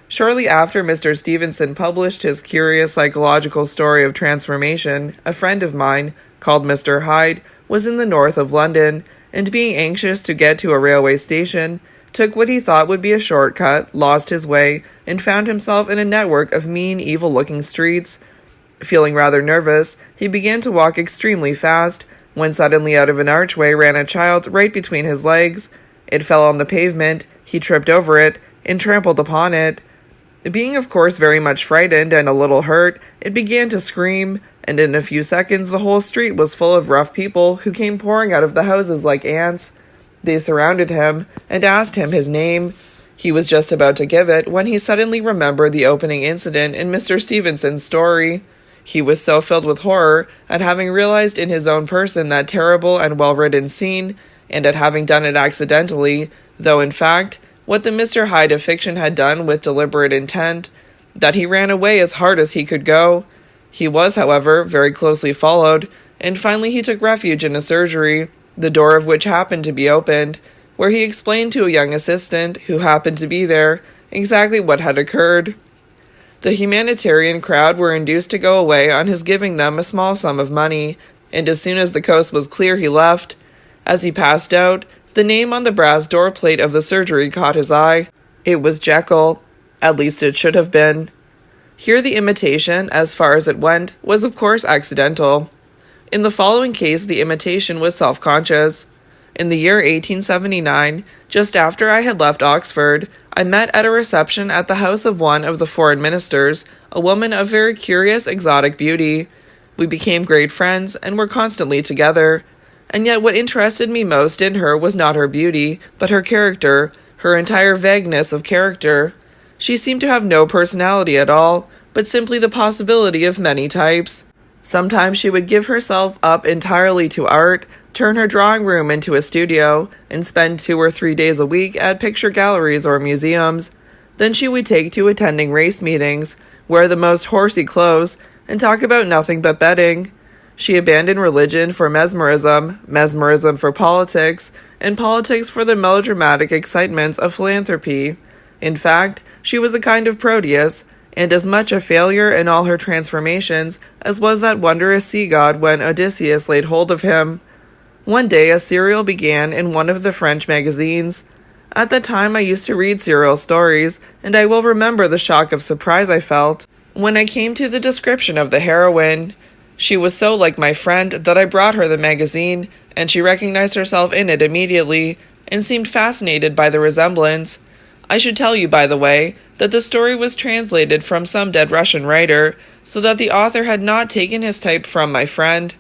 Shortly after Mr. Stevenson published his curious psychological story of transformation, a friend of mine, called Mr. Hyde, was in the north of London, and being anxious to get to a railway station, took what he thought would be a shortcut, lost his way, and found himself in a network of mean, evil-looking streets. Feeling rather nervous, he began to walk extremely fast, when suddenly out of an archway ran a child right between his legs. It fell on the pavement, he tripped over it, and trampled upon it. Being of course very much frightened and a little hurt, it began to scream, and in a few seconds the whole street was full of rough people who came pouring out of the houses like ants. They surrounded him, and asked him his name. He was just about to give it, when he suddenly remembered the opening incident in Mr. Stevenson's story. He was so filled with horror at having realized in his own person that terrible and well-written scene, and at having done it accidentally, though in fact, what the Mr. Hyde of fiction had done with deliberate intent, that he ran away as hard as he could go. He was, however, very closely followed, and finally he took refuge in a surgery, the door of which happened to be opened, where he explained to a young assistant, who happened to be there, exactly what had occurred. The humanitarian crowd were induced to go away on his giving them a small sum of money, and as soon as the coast was clear he left. As he passed out, the name on the brass door plate of the surgery caught his eye. It was Jekyll. At least it should have been. Here the imitation, as far as it went, was of course accidental. In the following case the imitation was self-conscious. In the year 1879, just after I had left Oxford, I met at a reception at the house of one of the foreign ministers, a woman of very curious exotic beauty. We became great friends and were constantly together. And yet what interested me most in her was not her beauty, but her character, her entire vagueness of character. She seemed to have no personality at all, but simply the possibility of many types. Sometimes she would give herself up entirely to art, turn her drawing room into a studio, and spend 2 or 3 days a week at picture galleries or museums. Then she would take to attending race meetings, wear the most horsey clothes, and talk about nothing but betting. She abandoned religion for mesmerism, mesmerism for politics, and politics for the melodramatic excitements of philanthropy. In fact, she was a kind of Proteus, and as much a failure in all her transformations as was that wondrous sea god when Odysseus laid hold of him. One day a serial began in one of the French magazines. At that time I used to read serial stories, and I will remember the shock of surprise I felt when I came to the description of the heroine. She was so like my friend that I brought her the magazine, and she recognized herself in it immediately, and seemed fascinated by the resemblance. I should tell you, by the way, that the story was translated from some dead Russian writer, so that the author had not taken his type from my friend.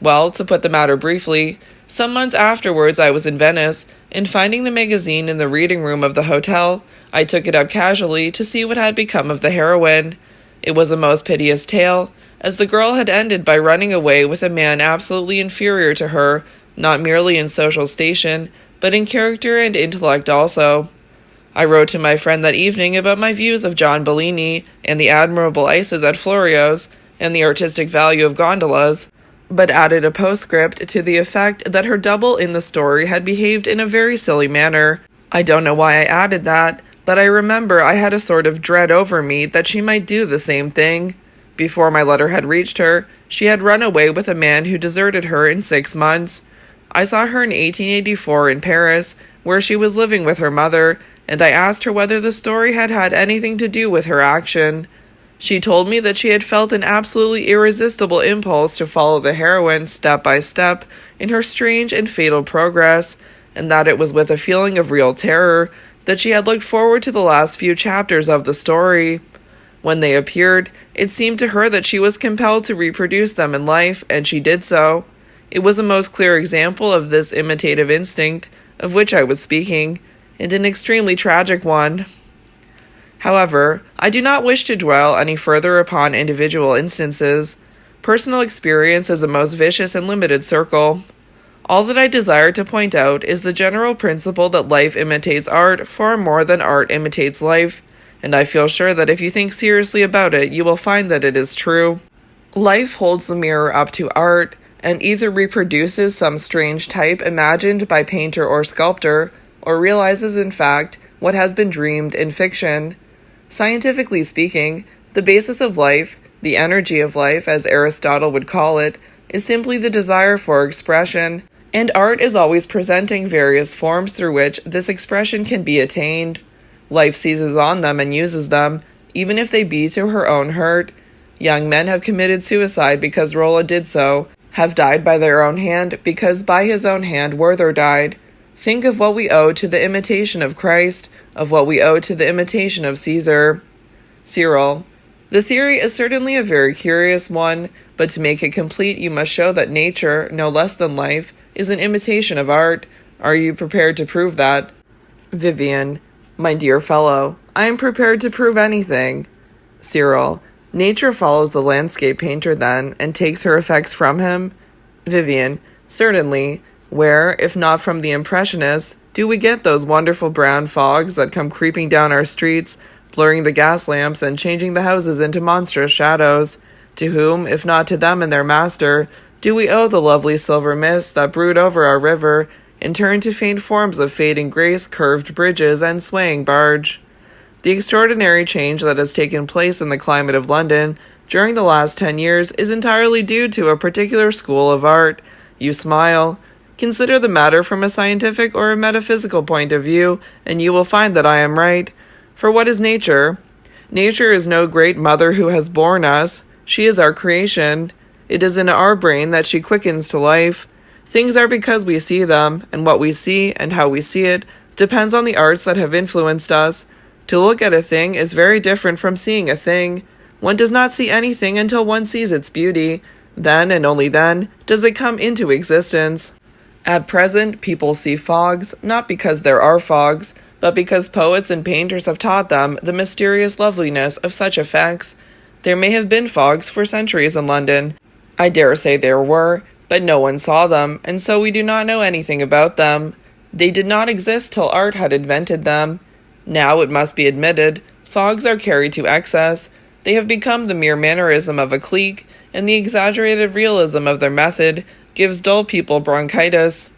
Well, to put the matter briefly, some months afterwards I was in Venice, and finding the magazine in the reading room of the hotel, I took it up casually to see what had become of the heroine. It was a most piteous tale, as the girl had ended by running away with a man absolutely inferior to her, not merely in social station, but in character and intellect also. I wrote to my friend that evening about my views of John Bellini and the admirable ices at Florio's and the artistic value of gondolas, but added a postscript to the effect that her double in the story had behaved in a very silly manner. I don't know why I added that, but I remember I had a sort of dread over me that she might do the same thing. Before my letter had reached her, she had run away with a man who deserted her in 6 months. I saw her in 1884 in Paris, where she was living with her mother, and I asked her whether the story had had anything to do with her action. She told me that she had felt an absolutely irresistible impulse to follow the heroine step by step in her strange and fatal progress, and that it was with a feeling of real terror that she had looked forward to the last few chapters of the story. When they appeared, it seemed to her that she was compelled to reproduce them in life, and she did so. It was a most clear example of this imitative instinct of which I was speaking, and an extremely tragic one. However, I do not wish to dwell any further upon individual instances. Personal experience is a most vicious and limited circle. All that I desire to point out is the general principle that life imitates art far more than art imitates life, and I feel sure that if you think seriously about it, you will find that it is true. Life holds the mirror up to art, and either reproduces some strange type imagined by painter or sculptor, or realizes in fact what has been dreamed in fiction. Scientifically speaking, the basis of life, the energy of life as Aristotle would call it, is simply the desire for expression, and art is always presenting various forms through which this expression can be attained. Life seizes on them and uses them, even if they be to her own hurt. Young men have committed suicide because Rolla did so, have died by their own hand because by his own hand Werther died. Think of what we owe to the imitation of Christ, of what we owe to the imitation of Caesar. Cyril. The theory is certainly a very curious one, but to make it complete you must show that nature, no less than life, is an imitation of art. Are you prepared to prove that? Vivian. My dear fellow, I am prepared to prove anything. Cyril. Nature follows the landscape painter then, and takes her effects from him? Vivian. Certainly. Where, if not from the Impressionists, do we get those wonderful brown fogs that come creeping down our streets, blurring the gas lamps and changing the houses into monstrous shadows? To whom, if not to them and their master, do we owe the lovely silver mists that brood over our river, and turn to faint forms of fading grace curved bridges and swaying barge? The extraordinary change that has taken place in the climate of London during the last 10 years is entirely due to a particular school of art. You smile. Consider the matter from a scientific or a metaphysical point of view, and you will find that I am right. For what is nature? Nature is no great mother who has borne us. She is our creation. It is in our brain that she quickens to life. Things are because we see them, and what we see and how we see it depends on the arts that have influenced us. To look at a thing is very different from seeing a thing. One does not see anything until one sees its beauty. Then, and only then, does it come into existence. At present, people see fogs, not because there are fogs, but because poets and painters have taught them the mysterious loveliness of such effects. There may have been fogs for centuries in London. I dare say there were, but no one saw them, and so we do not know anything about them. They did not exist till art had invented them. Now, it must be admitted, fogs are carried to excess. They have become the mere mannerism of a clique, and the exaggerated realism of their method gives dull people bronchitis.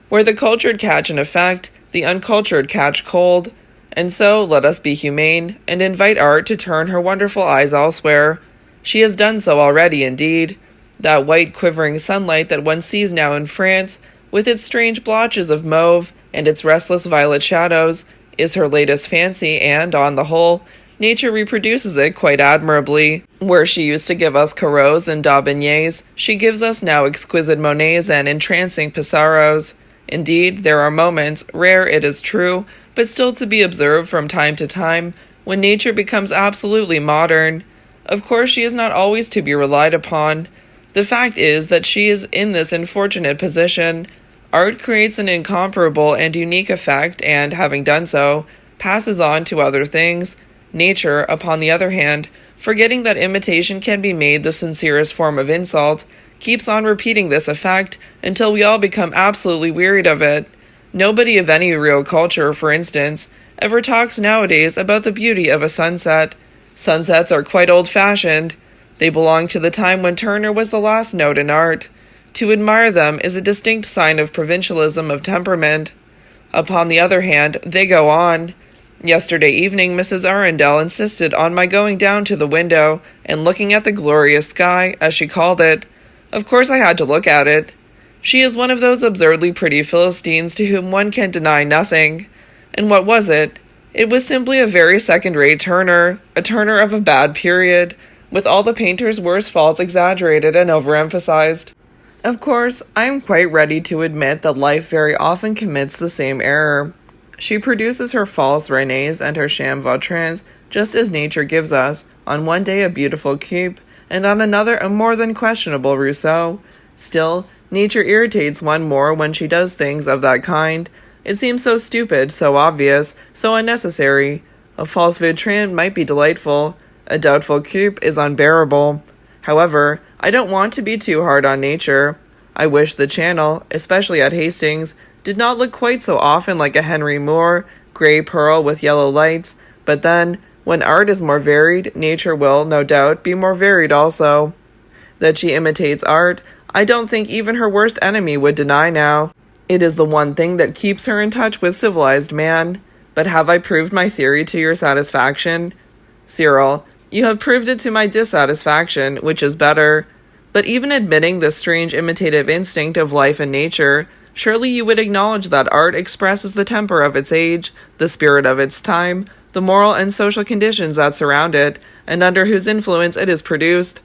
Where the cultured catch an effect, the uncultured catch cold. And so, let us be humane, and invite art to turn her wonderful eyes elsewhere. She has done so already, indeed. That white quivering sunlight that one sees now in France, with its strange blotches of mauve and its restless violet shadows, is her latest fancy, and, on the whole, nature reproduces it quite admirably. Where she used to give us Corrots and Daubignys, she gives us now exquisite Monets and entrancing Pissarros. Indeed, there are moments, rare it is true, but still to be observed from time to time, when nature becomes absolutely modern. Of course, she is not always to be relied upon. The fact is that she is in this unfortunate position. Art creates an incomparable and unique effect and, having done so, passes on to other things. Nature, upon the other hand, forgetting that imitation can be made the sincerest form of insult, keeps on repeating this effect until we all become absolutely wearied of it. Nobody of any real culture, for instance, ever talks nowadays about the beauty of a sunset. Sunsets are quite old-fashioned. They belong to the time when Turner was the last note in art. To admire them is a distinct sign of provincialism of temperament. Upon the other hand, they go on. Yesterday evening, Mrs. Arundel insisted on my going down to the window and looking at the glorious sky, as she called it. Of course I had to look at it. She is one of those absurdly pretty Philistines to whom one can deny nothing. And what was it? It was simply a very second-rate Turner, a Turner of a bad period, with all the painter's worst faults exaggerated and overemphasized. Of course, I am quite ready to admit that life very often commits the same error. She produces her false Renés and her sham Vautrins just as nature gives us, on one day a beautiful Cuyp, and on another a more than questionable Rousseau. Still, nature irritates one more when she does things of that kind. It seems so stupid, so obvious, so unnecessary. A false Vautrin might be delightful. A doubtful Cuyp is unbearable. However, I don't want to be too hard on nature. I wish the Channel, especially at Hastings, did not look quite so often like a Henry Moore, grey pearl with yellow lights, but then, when art is more varied, nature will, no doubt, be more varied also. That she imitates art, I don't think even her worst enemy would deny now. It is the one thing that keeps her in touch with civilized man. But have I proved my theory to your satisfaction? Cyril, you have proved it to my dissatisfaction, which is better. But even admitting this strange imitative instinct of life and nature, surely you would acknowledge that art expresses the temper of its age, the spirit of its time, the moral and social conditions that surround it, and under whose influence it is produced.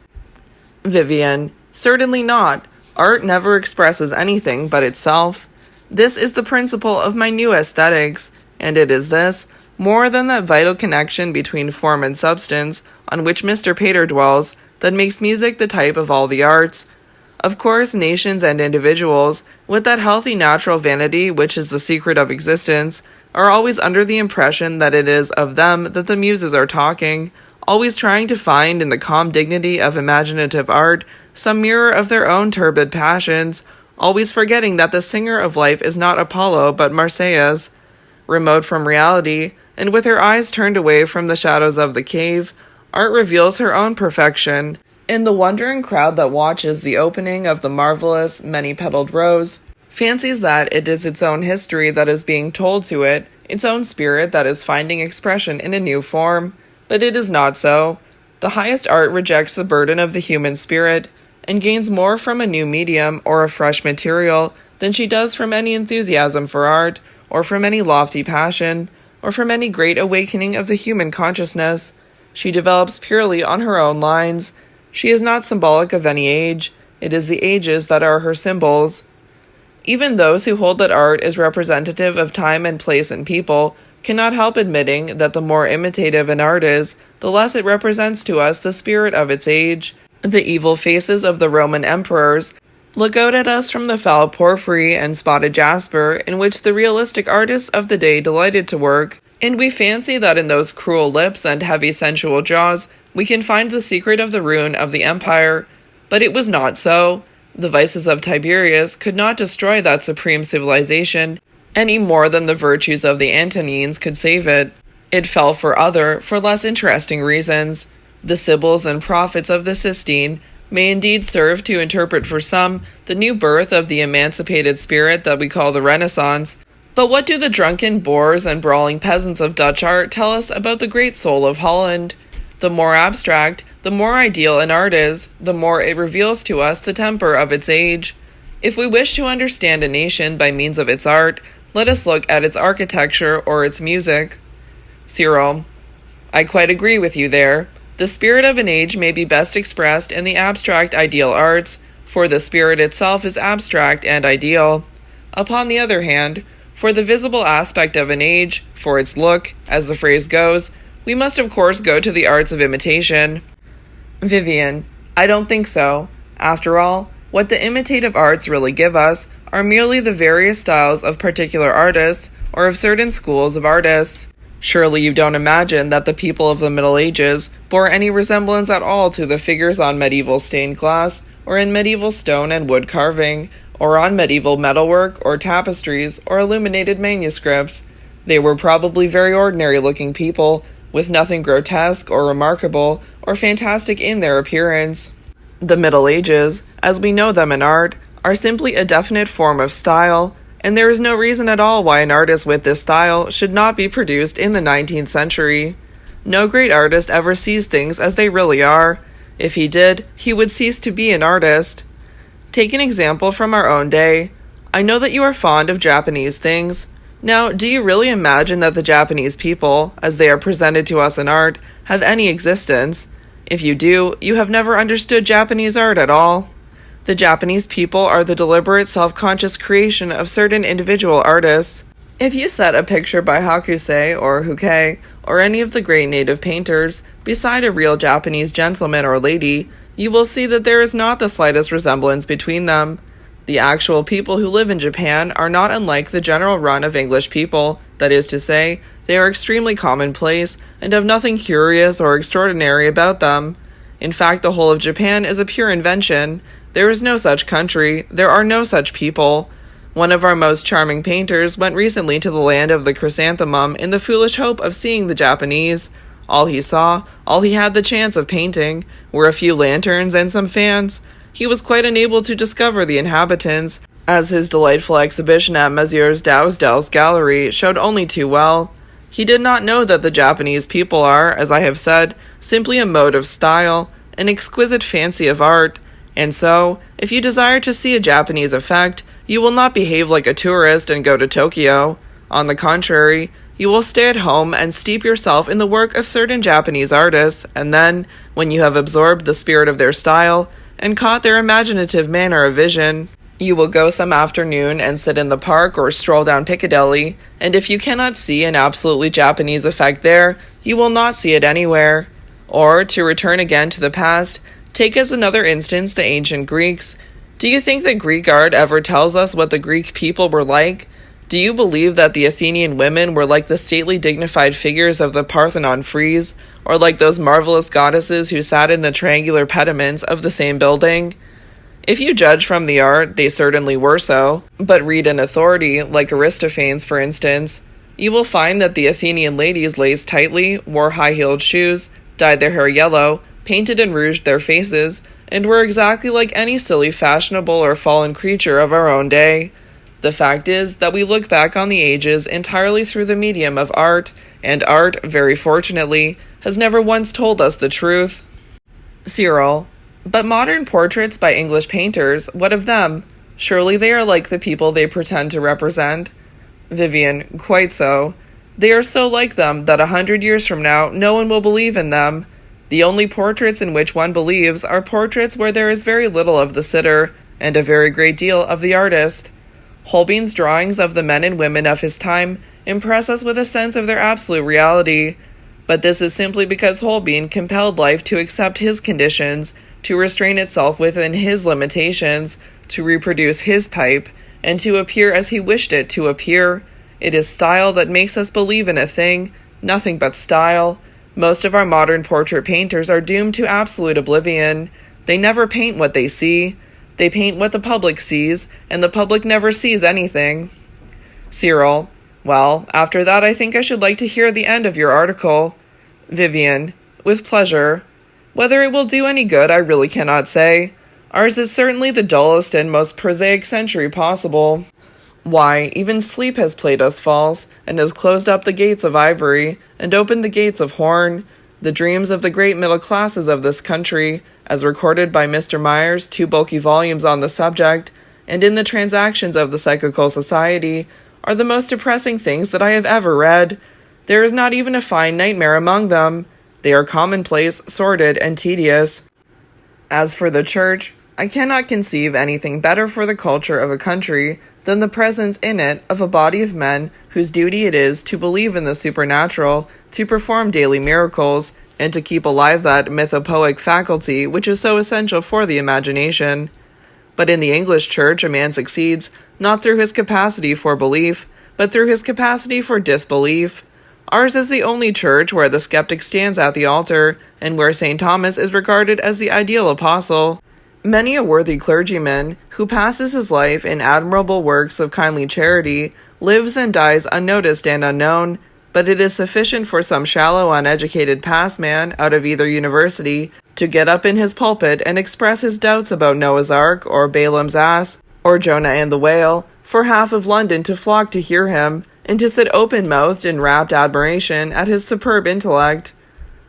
Vivian, certainly not. Art never expresses anything but itself. This is the principle of my new aesthetics, and it is this, more than that vital connection between form and substance, on which Mr. Pater dwells, that makes music the type of all the arts. Of course, nations and individuals, with that healthy natural vanity which is the secret of existence, are always under the impression that it is of them that the muses are talking, always trying to find in the calm dignity of imaginative art some mirror of their own turbid passions, always forgetting that the singer of life is not Apollo but Marsyas. Remote from reality, and with her eyes turned away from the shadows of the cave, art reveals her own perfection. In the wondering crowd that watches the opening of the marvelous, many-petaled rose, fancies that it is its own history that is being told to it, its own spirit that is finding expression in a new form. But it is not so. The highest art rejects the burden of the human spirit, and gains more from a new medium or a fresh material than she does from any enthusiasm for art, or from any lofty passion, or from any great awakening of the human consciousness. She develops purely on her own lines. She is not symbolic of any age. It is the ages that are her symbols. Even those who hold that art is representative of time and place and people cannot help admitting that the more imitative an art is, the less it represents to us the spirit of its age. The evil faces of the Roman emperors look out at us from the foul porphyry and spotted jasper in which the realistic artists of the day delighted to work, and we fancy that in those cruel lips and heavy sensual jaws we can find the secret of the ruin of the empire. But it was not so. The vices of Tiberius could not destroy that supreme civilization any more than the virtues of the Antonines could save it. It fell for less interesting reasons. The Sibyls and prophets of the Sistine may indeed serve to interpret for some the new birth of the emancipated spirit that we call the Renaissance. But what do the drunken boors and brawling peasants of Dutch art tell us about the great soul of Holland? The more abstract, the more ideal an art is, the more it reveals to us the temper of its age. If we wish to understand a nation by means of its art, let us look at its architecture or its music. Cyril: I quite agree with you there. The spirit of an age may be best expressed in the abstract ideal arts, for the spirit itself is abstract and ideal. Upon the other hand, for the visible aspect of an age, for its look, as the phrase goes, we must of course go to the arts of imitation. Vivian: I don't think so. After all, what the imitative arts really give us are merely the various styles of particular artists or of certain schools of artists. Surely you don't imagine that the people of the Middle Ages bore any resemblance at all to the figures on medieval stained glass, or in medieval stone and wood carving, or on medieval metalwork or tapestries or illuminated manuscripts. They were probably very ordinary-looking people, with nothing grotesque or remarkable or fantastic in their appearance. The Middle Ages, as we know them in art, are simply a definite form of style, and there is no reason at all why an artist with this style should not be produced in the 19th century. No great artist ever sees things as they really are. If he did, he would cease to be an artist. Take an example from our own day. I know that you are fond of Japanese things. Now, do you really imagine that the Japanese people, as they are presented to us in art, have any existence? If you do, you have never understood Japanese art at all. The Japanese people are the deliberate, self-conscious creation of certain individual artists. If you set a picture by Hakusei or Hukei, or any of the great native painters, beside a real Japanese gentleman or lady, you will see that there is not the slightest resemblance between them. The actual people who live in Japan are not unlike the general run of English people, that is to say, they are extremely commonplace and have nothing curious or extraordinary about them. In fact, the whole of Japan is a pure invention. There is no such country, there are no such people. One of our most charming painters went recently to the land of the chrysanthemum in the foolish hope of seeing the Japanese. All he saw, all he had the chance of painting, were a few lanterns and some fans. He was quite unable to discover the inhabitants, as his delightful exhibition at Messrs. Dowsdale's gallery showed only too well. He did not know that the Japanese people are, as I have said, simply a mode of style, an exquisite fancy of art, and so, if you desire to see a Japanese effect, you will not behave like a tourist and go to Tokyo. On the contrary, you will stay at home and steep yourself in the work of certain Japanese artists, and then, when you have absorbed the spirit of their style, and caught their imaginative manner of vision, you will go some afternoon and sit in the park or stroll down Piccadilly, and if you cannot see an absolutely Japanese effect there, you will not see it anywhere. Or, to return again to the past, take as another instance the ancient Greeks. Do you think that Greek art ever tells us what the Greek people were like? Do you believe that the Athenian women were like the stately dignified figures of the Parthenon frieze, or like those marvelous goddesses who sat in the triangular pediments of the same building? If you judge from the art, they certainly were so, but read an authority, like Aristophanes for instance, you will find that the Athenian ladies laced tightly, wore high-heeled shoes, dyed their hair yellow, painted and rouged their faces, and were exactly like any silly fashionable or fallen creature of our own day. The fact is that we look back on the ages entirely through the medium of art, and art, very fortunately, has never once told us the truth. Cyril: but modern portraits by English painters, what of them? Surely they are like the people they pretend to represent. Vivian: quite so. They are so like them that 100 years from now no one will believe in them. The only portraits in which one believes are portraits where there is very little of the sitter, and a very great deal of the artist. Holbein's drawings of the men and women of his time impress us with a sense of their absolute reality, but this is simply because Holbein compelled life to accept his conditions, to restrain itself within his limitations, to reproduce his type, and to appear as he wished it to appear. It is style that makes us believe in a thing, nothing but style. Most of our modern portrait painters are doomed to absolute oblivion. They never paint what they see. They paint what the public sees, and the public never sees anything. Cyril: well, after that I think I should like to hear the end of your article. Vivian: with pleasure. Whether it will do any good I really cannot say. Ours is certainly the dullest and most prosaic century possible. Why, even sleep has played us false, and has closed up the gates of ivory, and opened the gates of horn. The dreams of the great middle classes of this country, as recorded by Mr. Myers' 2 bulky volumes on the subject, and in the Transactions of the Psychical Society, are the most depressing things that I have ever read. There is not even a fine nightmare among them. They are commonplace, sordid, and tedious. As for the church, I cannot conceive anything better for the culture of a country than the presence in it of a body of men whose duty it is to believe in the supernatural, to perform daily miracles, and to keep alive that mythopoeic faculty which is so essential for the imagination. But in the English church a man succeeds, not through his capacity for belief, but through his capacity for disbelief. Ours is the only church where the skeptic stands at the altar, and where St. Thomas is regarded as the ideal apostle. Many a worthy clergyman, who passes his life in admirable works of kindly charity, lives and dies unnoticed and unknown, but it is sufficient for some shallow, uneducated passman out of either university to get up in his pulpit and express his doubts about Noah's Ark, or Balaam's ass, or Jonah and the whale, for half of London to flock to hear him, and to sit open-mouthed in rapt admiration at his superb intellect.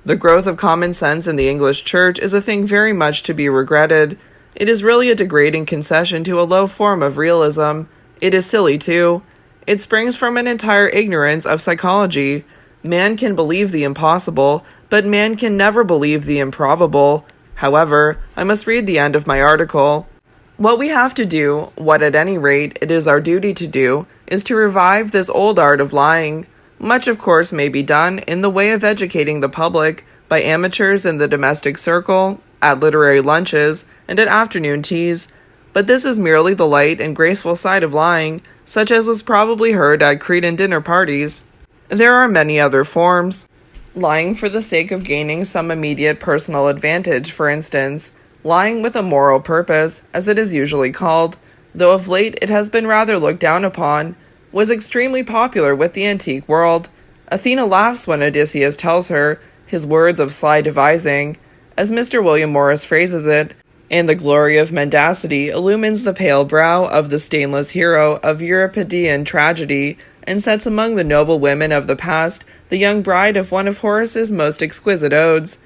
The growth of common sense in the English church is a thing very much to be regretted. It is really a degrading concession to a low form of realism. It is silly, too. It springs from an entire ignorance of psychology. Man can believe the impossible, but man can never believe the improbable. However, I must read the end of my article. What we have to do, what at any rate it is our duty to do, is to revive this old art of lying. Much, of course, may be done in the way of educating the public by amateurs in the domestic circle, at literary lunches, and at afternoon teas, but this is merely the light and graceful side of lying, such as was probably heard at Cretan dinner parties. There are many other forms. Lying for the sake of gaining some immediate personal advantage, for instance. Lying with a moral purpose, as it is usually called, though of late it has been rather looked down upon, was extremely popular with the antique world. Athena laughs when Odysseus tells her his words of sly devising, as Mr. William Morris phrases it, and the glory of mendacity illumines the pale brow of the stainless hero of Euripidean tragedy, and sets among the noble women of the past the young bride of one of Horace's most exquisite odes.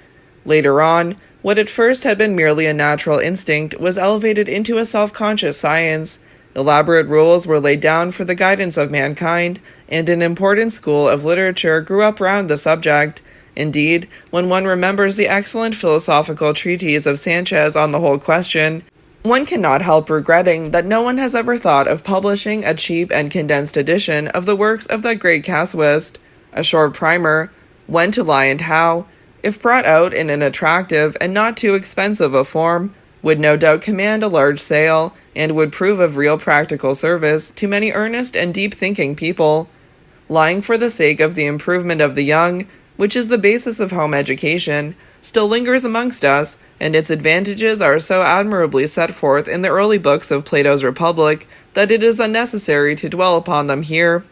Later on, what at first had been merely a natural instinct was elevated into a self-conscious science. Elaborate rules were laid down for the guidance of mankind, and an important school of literature grew up round the subject. Indeed, when one remembers the excellent philosophical treatise of Sanchez on the whole question, one cannot help regretting that no one has ever thought of publishing a cheap and condensed edition of the works of that great casuist. A short primer, When to Lie and How, if brought out in an attractive and not too expensive a form, would no doubt command a large sale, and would prove of real practical service to many earnest and deep-thinking people. Lying for the sake of the improvement of the young, which is the basis of home education, still lingers amongst us, and its advantages are so admirably set forth in the early books of Plato's Republic that it is unnecessary to dwell upon them here.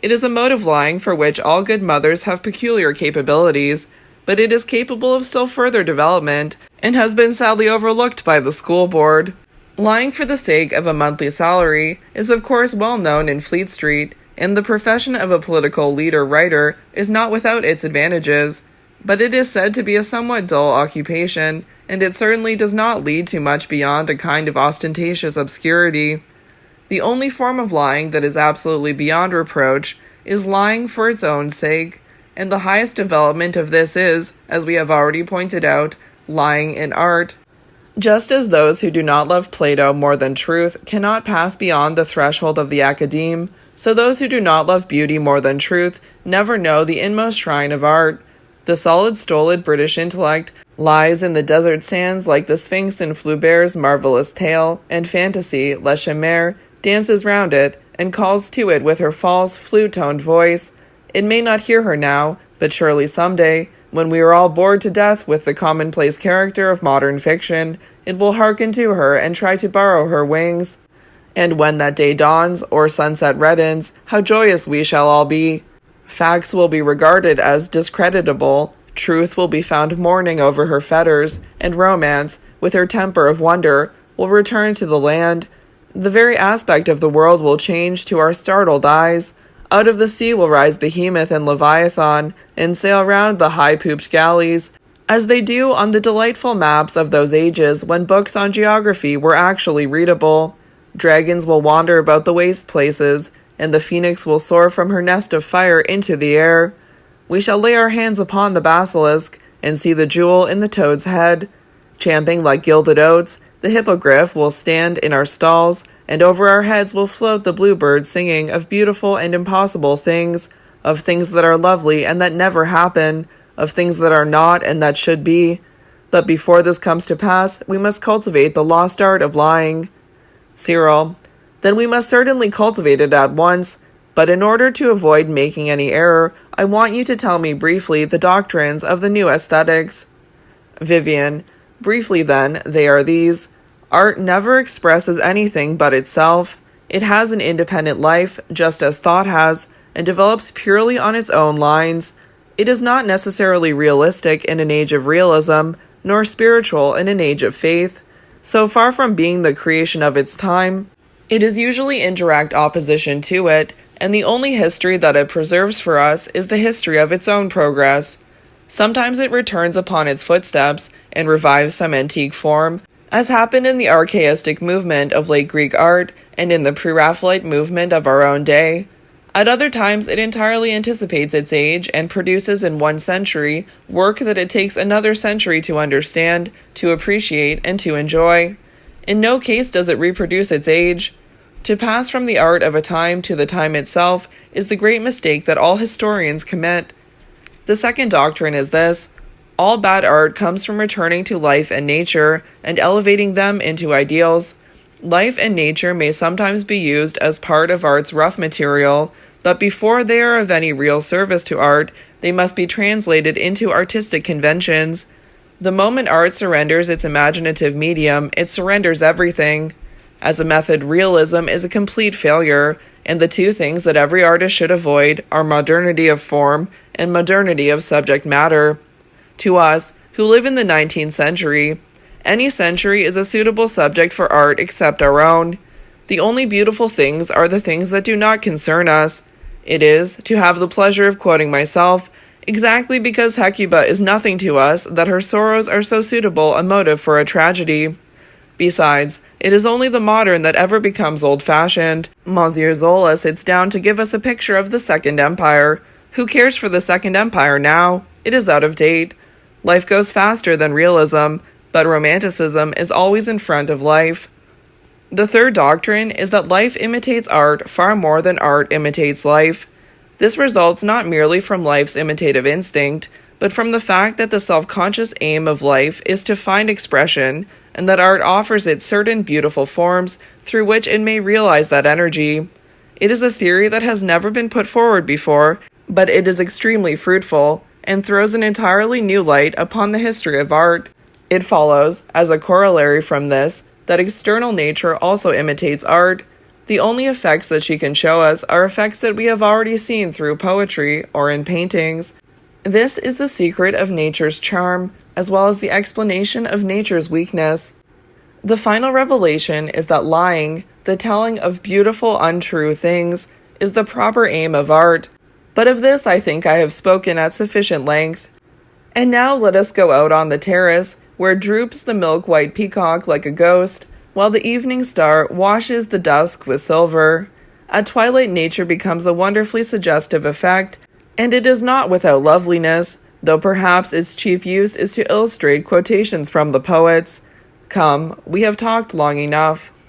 It is a mode of lying for which all good mothers have peculiar capabilities, but it is capable of still further development, and has been sadly overlooked by the school board. Lying for the sake of a monthly salary is of course well known in Fleet Street, and the profession of a political leader-writer is not without its advantages, but it is said to be a somewhat dull occupation, and it certainly does not lead to much beyond a kind of ostentatious obscurity. The only form of lying that is absolutely beyond reproach is lying for its own sake, and the highest development of this is, as we have already pointed out, lying in art. Just as those who do not love Plato more than truth cannot pass beyond the threshold of the academe, so those who do not love beauty more than truth never know the inmost shrine of art. The solid, stolid British intellect lies in the desert sands like the Sphinx in Flaubert's marvelous tale, and fantasy, La Chimère, dances round it and calls to it with her false, flute-toned voice. It may not hear her now, but surely someday, when we are all bored to death with the commonplace character of modern fiction, it will hearken to her and try to borrow her wings. And when that day dawns, or sunset reddens, how joyous we shall all be! Facts will be regarded as discreditable, truth will be found mourning over her fetters, and romance, with her temper of wonder, will return to the land. The very aspect of the world will change to our startled eyes. Out of the sea will rise Behemoth and Leviathan, and sail round the high-pooped galleys, as they do on the delightful maps of those ages when books on geography were actually readable. Dragons will wander about the waste places, and the phoenix will soar from her nest of fire into the air. We shall lay our hands upon the basilisk, and see the jewel in the toad's head. Champing like gilded oats, the hippogriff will stand in our stalls, and over our heads will float the bluebird singing of beautiful and impossible things, of things that are lovely and that never happen, of things that are not and that should be. But before this comes to pass, we must cultivate the lost art of lying. Cyril: then we must certainly cultivate it at once, but in order to avoid making any error, I want you to tell me briefly the doctrines of the new aesthetics. Vivian: briefly then, they are these. Art never expresses anything but itself. It has an independent life, just as thought has, and develops purely on its own lines. It is not necessarily realistic in an age of realism, nor spiritual in an age of faith. So far from being the creation of its time, it is usually in direct opposition to it, and the only history that it preserves for us is the history of its own progress. Sometimes it returns upon its footsteps and revives some antique form, as happened in the archaistic movement of late Greek art and in the pre-Raphaelite movement of our own day. At other times it entirely anticipates its age and produces in one century work that it takes another century to understand, to appreciate, and to enjoy. In no case does it reproduce its age. To pass from the art of a time to the time itself is the great mistake that all historians commit. The second doctrine is this: all bad art comes from returning to life and nature and elevating them into ideals. Life and nature may sometimes be used as part of art's rough material, but before they are of any real service to art, they must be translated into artistic conventions. The moment art surrenders its imaginative medium, it surrenders everything. As a method, realism is a complete failure, and the two things that every artist should avoid are modernity of form and modernity of subject matter. To us, who live in the 19th century, any century is a suitable subject for art except our own. The only beautiful things are the things that do not concern us. It is, to have the pleasure of quoting myself, exactly because Hecuba is nothing to us that her sorrows are so suitable a motive for a tragedy. Besides, it is only the modern that ever becomes old-fashioned. Monsieur Zola sits down to give us a picture of the Second Empire. Who cares for the Second Empire now? It is out of date. Life goes faster than realism, but romanticism is always in front of life. The third doctrine is that life imitates art far more than art imitates life. This results not merely from life's imitative instinct, but from the fact that the self-conscious aim of life is to find expression, and that art offers it certain beautiful forms through which it may realize that energy. It is a theory that has never been put forward before, but it is extremely fruitful, and throws an entirely new light upon the history of art. It follows, as a corollary from this, that external nature also imitates art. The only effects that she can show us are effects that we have already seen through poetry or in paintings. This is the secret of nature's charm, as well as the explanation of nature's weakness. The final revelation is that lying, the telling of beautiful, untrue things, is the proper aim of art. But of this I think I have spoken at sufficient length. And now let us go out on the terrace, where droops the milk-white peacock like a ghost, while the evening star washes the dusk with silver. At twilight nature becomes a wonderfully suggestive effect, and it is not without loveliness, though perhaps its chief use is to illustrate quotations from the poets. Come, we have talked long enough.